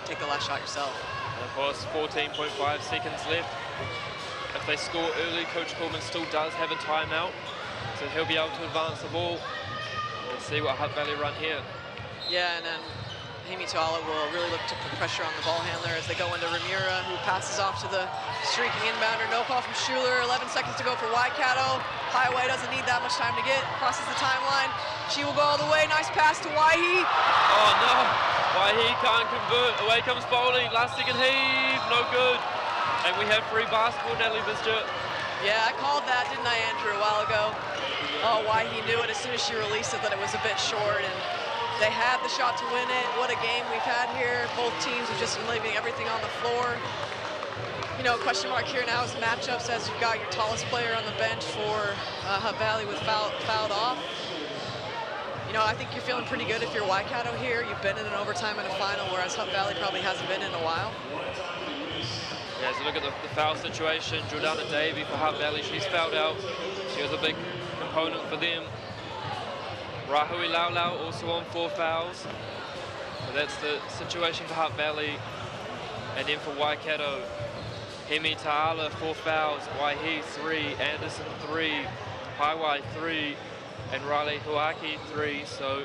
[SPEAKER 2] take the last shot yourself.
[SPEAKER 1] And of course, 14.5 seconds left. If they score early, Coach Coleman still does have a timeout, so he'll be able to advance the ball. Let's see what Hutt Valley run here.
[SPEAKER 2] Yeah, and then Himi Tuala will really look to put pressure on the ball handler as they go into Remura, who passes off to the streaking inbounder. No call from Schuler. 11 seconds to go for Waikato. Highway doesn't need that much time to get. Crosses the timeline. She will go all the way. Nice pass to Waihi.
[SPEAKER 1] Oh no, Waihi can't convert. Away comes bowling. Last second heave, no good. And we have free basketball, Natalie Vischer.
[SPEAKER 2] Yeah, I called that, didn't I, Andrew, a while ago? Oh, Waihi knew it as soon as she released it that it was a bit short, and they had the shot to win it. What a game we've had here. Both teams have just been leaving everything on the floor. You know, question mark here now is matchups, as you've got your tallest player on the bench for Hutt Valley with fouled off. You know, I think you're feeling pretty good if you're Waikato here. You've been in an overtime in a final, whereas Hutt Valley probably hasn't been in a while.
[SPEAKER 1] Yeah, as you look at the foul situation, Jordana Davey for Hutt Valley, she's fouled out. She was a big component for them. Rahui Laulau also on 4 fouls. So that's the situation for Hutt Valley. And then for Waikato, Hemi Ta'ala, 4 fouls, Waihi 3, Anderson 3, Paiwai 3, and Riley Huaki 3. So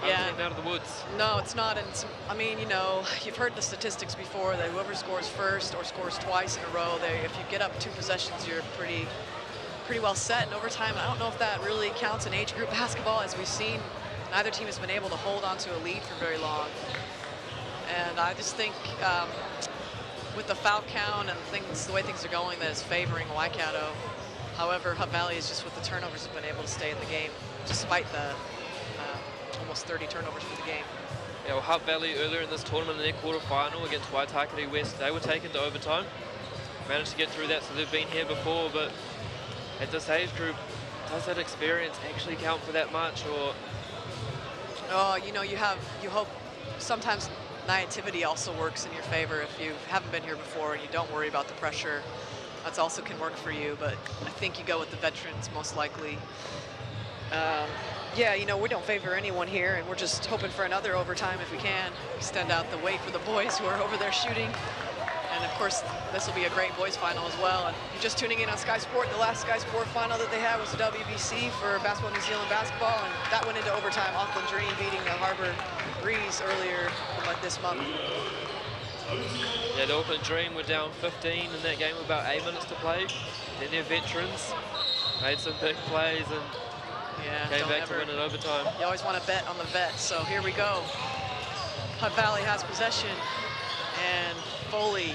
[SPEAKER 2] yeah,
[SPEAKER 1] out of the woods.
[SPEAKER 2] No, it's not. And it's, I mean, you know, you've heard the statistics before that whoever scores first or scores twice in a row, if you get up 2 possessions, you're pretty well set in overtime. I don't know if that really counts in age group basketball. As we've seen, neither team has been able to hold on to a lead for very long. And I just think with the foul count and the way things are going, that is favoring Waikato. However, Hutt Valley is just with the turnovers have been able to stay in the game despite the almost 30 turnovers for the game.
[SPEAKER 1] Yeah, well, Hutt Valley earlier in this tournament in their quarterfinal against Waitakere West, they were taken to overtime. Managed to get through that, so they've been here before, but at this age group, does that experience actually count for that much, or?
[SPEAKER 2] Oh, you know, you hope sometimes naivety also works in your favor if you haven't been here before and you don't worry about the pressure. That also can work for you, but I think you go with the veterans most likely. Yeah, you know, we don't favor anyone here, and we're just hoping for another overtime if we can. Extend out the wait for the boys who are over there shooting. And of course, this will be a great boys final as well. And if you're just tuning in on Sky Sport, the last Sky Sport final that they had was the WBC for Basketball New Zealand basketball, and that went into overtime. Auckland Dream beating the Harbour Breeze earlier this month.
[SPEAKER 1] Yeah, the Auckland Dream were down 15 in that game with about 8 minutes to play. Then their veterans made some big plays and came back to win in overtime.
[SPEAKER 2] You always want to bet on the vet, so here we go. Hutt Valley has possession, and Foley,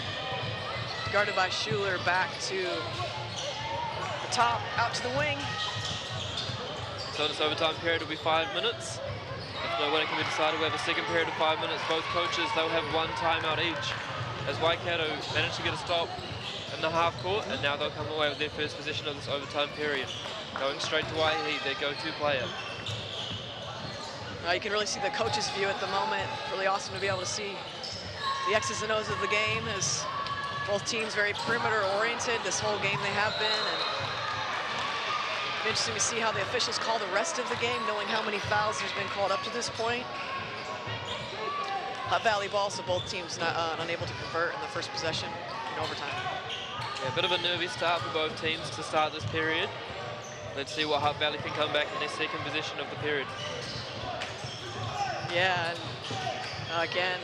[SPEAKER 2] guarded by Schuler, back to the top, out to the wing.
[SPEAKER 1] So this overtime period will be 5 minutes. If no winner can be decided, we have a second period of 5 minutes. Both coaches, they'll have 1 timeout each. As Waikato managed to get a stop in the half court, and now they'll come away with their first possession of this overtime period. Going straight to Waihi, their go-to player.
[SPEAKER 2] You can really see the coach's view at the moment. Really awesome to be able to see the X's and O's of the game, as both teams very perimeter oriented this whole game they have been. And interesting to see how the officials call the rest of the game, knowing how many fouls there's been called up to this point. Hutt Valley ball, so both teams unable to convert in the first possession in overtime.
[SPEAKER 1] Yeah, a bit of a nervy start for both teams to start this period. Let's see what Hutt Valley can come back in their second possession of the period.
[SPEAKER 2] Yeah, and again,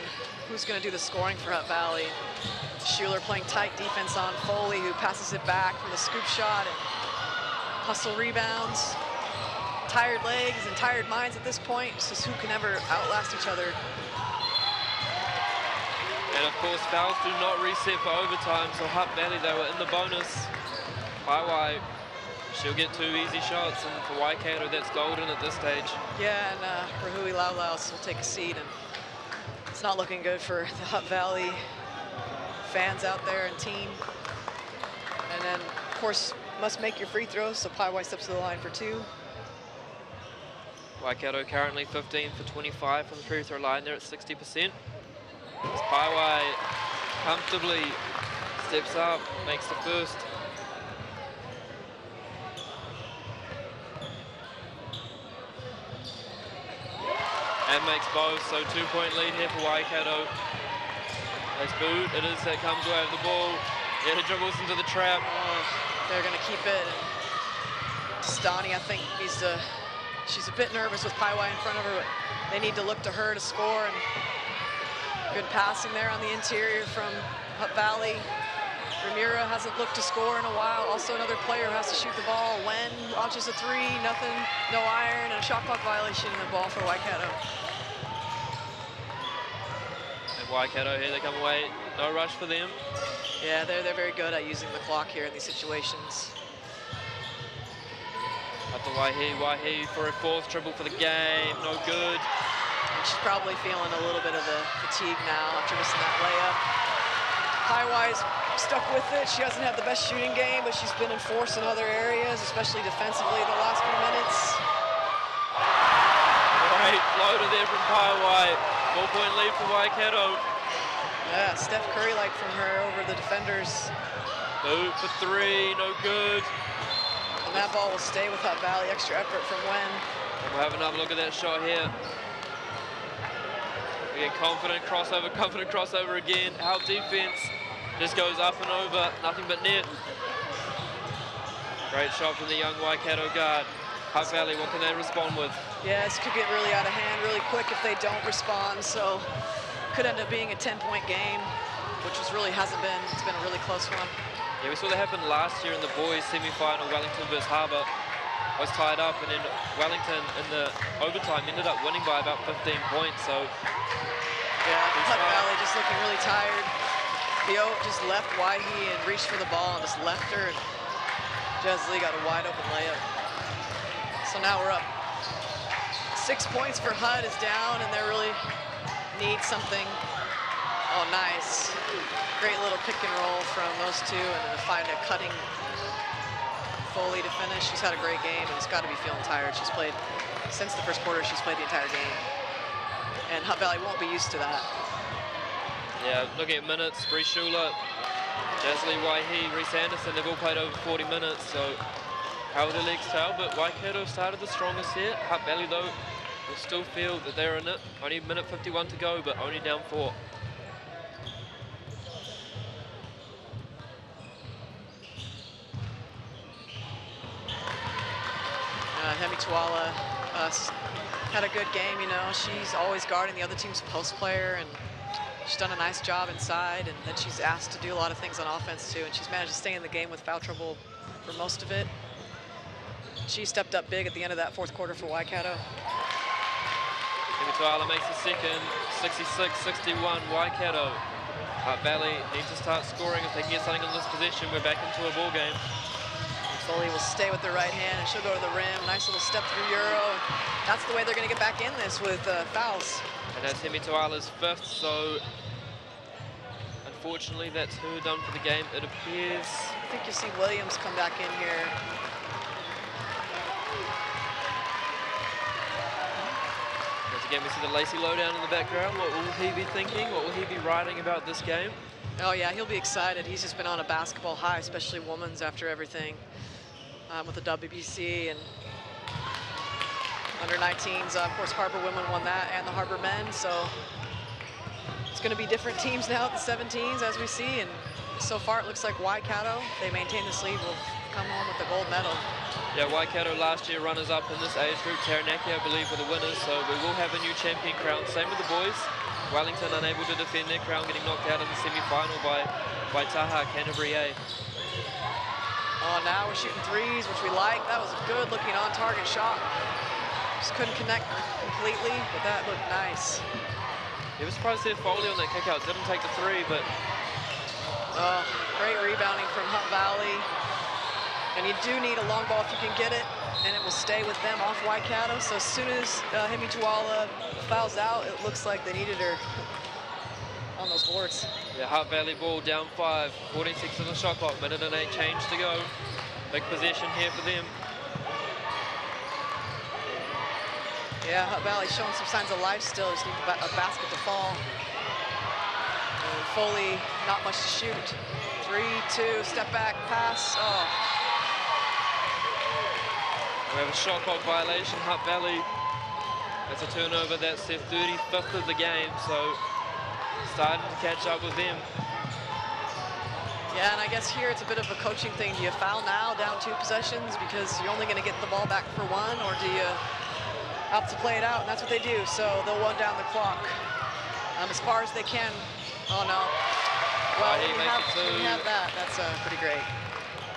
[SPEAKER 2] who's going to do the scoring for Hutt Valley? Schuler playing tight defense on Foley, who passes it back from the scoop shot and hustle rebounds. Tired legs and tired minds at this point. It's just who can ever outlast each other.
[SPEAKER 1] And of course, fouls do not reset for overtime, so Hutt Valley, they were in the bonus. Paiwai, she'll get 2 easy shots, and for Waikato, that's golden at this stage.
[SPEAKER 2] Yeah, and Rahui Laulaus will take a seat, and it's not looking good for the Hutt Valley fans out there and team. And then, of course, must make your free throws, so Paiwai steps to the line for 2.
[SPEAKER 1] Waikato currently 15 for 25 from the free throw line. They're at 60%. As Paiwai comfortably steps up, makes the first. And makes both, so 2-point lead here for Waikato. Nice boot, it is, that comes away with the ball. Yeah, he dribbles into the trap.
[SPEAKER 2] They're gonna keep it. And Stani, I think, needs to, she's a bit nervous with Paiwai in front of her, but they need to look to her to score. And good passing there on the interior from Hutt Valley. Ramira hasn't looked to score in a while. Also another player who has to shoot the ball. Wen launches a 3, nothing, no iron, and a shot clock violation in the ball for Waikato.
[SPEAKER 1] And Waikato here, they come away, no rush for them.
[SPEAKER 2] Yeah, they're very good at using the clock here in these situations.
[SPEAKER 1] Up to Waihi for a 4th triple for the game, no good.
[SPEAKER 2] And she's probably feeling a little bit of the fatigue now after missing that layup. Paiwai's stuck with it. She doesn't have the best shooting game, but she's been enforced in other areas, especially defensively the last few minutes.
[SPEAKER 1] Great floater there from Paiwai. 4-point lead for Waikato.
[SPEAKER 2] Yeah, Steph Curry-like from her over the defenders.
[SPEAKER 1] Boot for 3, no good.
[SPEAKER 2] And that ball will stay with Hutt Valley. Extra effort from Wen.
[SPEAKER 1] And we'll have another look at that shot here. Again, confident crossover again. Our defense just goes up and over, nothing but net. Great shot from the young Waikato guard. Hutt Valley, what can they respond with?
[SPEAKER 2] Yeah, this could get really out of hand really quick if they don't respond, so could end up being a 10-point game, which hasn't been. It's been a really close one.
[SPEAKER 1] Yeah, we saw that happen last year in the boys semi-final. Wellington versus Harbour was tied up, and then Wellington in the overtime ended up winning by about 15 points. So
[SPEAKER 2] yeah, Hutt Valley just looking really tired. Theo just left Waihi and reached for the ball and just left her, and Jesley got a wide open layup. So now we're up. 6 points for Hutt is down, and they really need something. Oh, nice. Great little pick and roll from those two, and then find a cutting Foley to finish. She's had a great game, and she's got to be feeling tired. She's played, since the first quarter, she's played the entire game. And Hutt Valley won't be used to that.
[SPEAKER 1] Yeah, looking at minutes, Bree Schuler, Jesley Waihi, Reese Anderson, they've all played over 40 minutes, so how will the legs tell? But Waikato started the strongest here. Hutt Valley, though, will still feel that they're in it. Only minute 51 to go, but only down 4.
[SPEAKER 2] Hemi Tuala had a good game, you know. She's always guarding the other team's post player, and she's done a nice job inside, and then she's asked to do a lot of things on offense too, and she's managed to stay in the game with foul trouble for most of it. She stepped up big at the end of that fourth quarter for Waikato.
[SPEAKER 1] Hemi Tuala makes the second, 66-61 Waikato. Hutt Valley needs to start scoring if they can get something on this possession. We're back into a ball game.
[SPEAKER 2] Foley will stay with the right hand, and she'll go to the rim. Nice little step through Euro. That's the way they're going to get back in this with fouls.
[SPEAKER 1] And that's Hemi Tuala's 5th, so unfortunately that's her done for the game, it appears.
[SPEAKER 2] I think you'll see Williams come back in here.
[SPEAKER 1] Once again, we see the Lacey Lowdown in the background. What will he be thinking? What will he be writing about this game?
[SPEAKER 2] Oh yeah, he'll be excited. He's just been on a basketball high, especially women's after everything with the WBC and under 19s. Of course, Harbour women won that, and the Harbour men. So it's going to be different teams now at the 17s, as we see. And so far, it looks like Waikato, they maintain the lead, will come home with the gold medal.
[SPEAKER 1] Yeah, Waikato last year runners-up in this age group. Taranaki, I believe, were the winners. So we will have a new champion crown. Same with the boys. Wellington unable to defend their crown, getting knocked out in the semi-final by Taha, Canterbury A.
[SPEAKER 2] Oh, now we're shooting threes, which we like. That was a good looking on-target shot. Just couldn't connect completely, but that looked nice.
[SPEAKER 1] He was surprised to see Foley on that kick out. Didn't take the 3, but
[SPEAKER 2] great rebounding from Hutt Valley. And you do need a long ball if you can get it, and it will stay with them off Waikato. So as soon as Hemi Tuala fouls out, it looks like they needed her on those boards.
[SPEAKER 1] Yeah, Hutt Valley ball down 5, 46 on the shot clock, minute and 8 change to go. Big possession here for them.
[SPEAKER 2] Yeah, Hutt Valley showing some signs of life still. Just need a basket to fall. And Foley, not much to shoot. 3-2, step back, pass. Oh.
[SPEAKER 1] We have a shot clock violation. Hutt Valley, that's a turnover. That's their 35th of the game, so starting to catch up with them.
[SPEAKER 2] Yeah, and I guess here it's a bit of a coaching thing. Do you foul now, down 2 possessions, because you're only going to get the ball back for 1, or do you have to play it out? And that's what they do, so they'll run down the clock as far as they can. Oh, no. Well, when you have that, that's pretty great.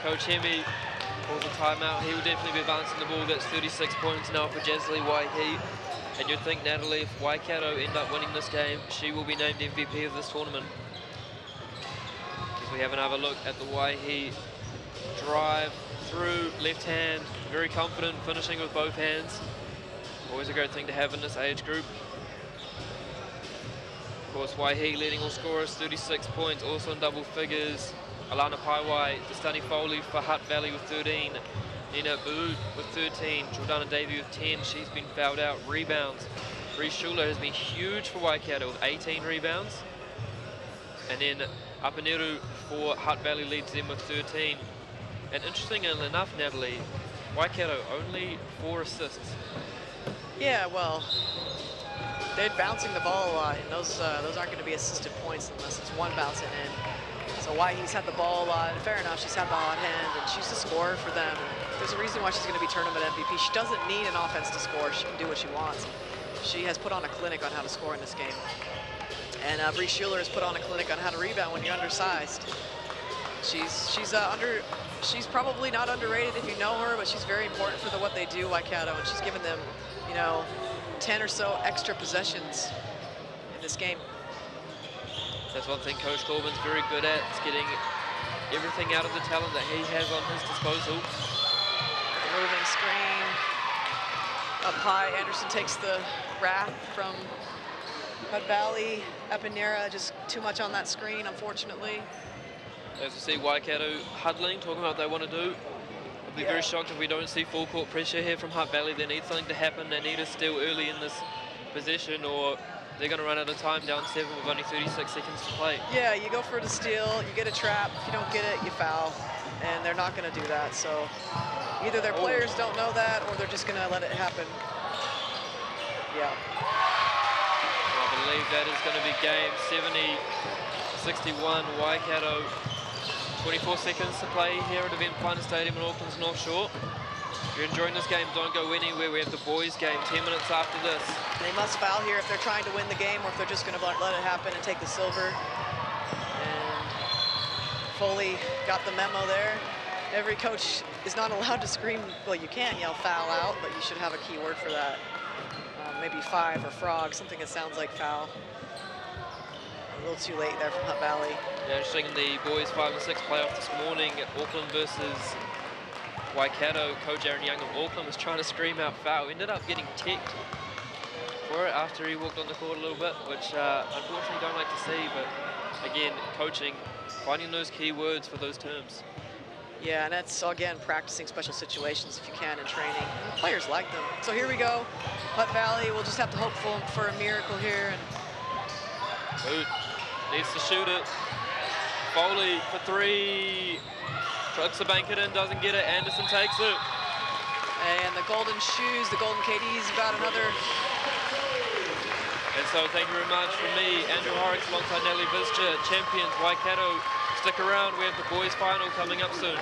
[SPEAKER 1] Coach Hemi calls a timeout. He will definitely be advancing the ball. That's 36 points now for Jesley Waihi. And you'd think, Natalie, if Waikato end up winning this game, she will be named MVP of this tournament. As we have another look at the Waihi drive through left hand. Very confident, finishing with both hands. Always a great thing to have in this age group. Of course, Waihi leading all scorers, 36 points, also in double figures. Alana Paiwai, Destiny Foley for Hutt Valley with 13. Nina Boot with 13, Jordana Davey with 10. She's been fouled out. Rebounds. Bree Schuler has been huge for Waikato with 18 rebounds. And then Apaneru for Hutt Valley leads them with 13. And interestingly enough, Natalie, Waikato only 4 assists.
[SPEAKER 2] Yeah, well, They're bouncing the ball a lot, and those aren't going to be assisted points unless it's one bouncing in. So Waihi's had the ball a lot, and fair enough, she's had the hot hand, and she's a scorer for them. There's a reason why she's going to be tournament MVP. She doesn't need an offense to score. She can do what she wants. She has put on a clinic on how to score in this game. And Bree Schuler has put on a clinic on how to rebound when you're undersized. She's probably not underrated if you know her, but she's very important for what they do, Waikato, and she's given them, you know, 10 or so extra possessions in this game.
[SPEAKER 1] That's one thing Coach Corbin's very good at. It's getting everything out of the talent that he has on his disposal.
[SPEAKER 2] The moving screen up high. Anderson takes the wrath from Hutt Valley. Epinera just too much on that screen, unfortunately.
[SPEAKER 1] As we see Waikato huddling, talking about what they want to do. I'll be very shocked if we don't see full court pressure here from Hutt Valley. There needs something to happen. They need a steal early in this possession, or they're going to run out of time down 7 with only 36 seconds to play.
[SPEAKER 2] Yeah, you go for the steal, you get a trap. If you don't get it, you foul. And they're not going to do that. So either their players don't know that, or they're just going to let it happen. Yeah.
[SPEAKER 1] I believe that is going to be game 70-61 Waikato. 24 seconds to play here at Event Finder Stadium in Auckland's North Shore. If you're enjoying this game, don't go anywhere. We have the boys game 10 minutes after this.
[SPEAKER 2] They must foul here if they're trying to win the game, or if they're just going to let it happen and take the silver. And Foley got the memo there. Every coach is not allowed to scream. Well, you can yell foul out, but you should have a key word for that. Maybe 5 or frog, something that sounds like foul. A little too late there from Hutt Valley.
[SPEAKER 1] Yeah, interesting in the boys 5 and 6 playoff this morning, Auckland versus Waikato. Coach Aaron Young of Auckland was trying to scream out foul. Ended up getting ticked for it after he walked on the court a little bit, which unfortunately don't like to see. But again, coaching, finding those key words for those terms.
[SPEAKER 2] Yeah, and that's, again, practicing special situations if you can in training. And the players like them. So here we go. Hutt Valley, we'll just have to hope for a miracle here. And
[SPEAKER 1] Hutt needs to shoot it. Foley for 3. Trucks the bank it in, doesn't get it. Anderson takes it.
[SPEAKER 2] And the golden shoes, the golden KD's got another.
[SPEAKER 1] And so thank you very much from me, Andrew Horrocks, alongside Natalie Vischer, champions Waikato. Stick around, we have the boys final coming up soon.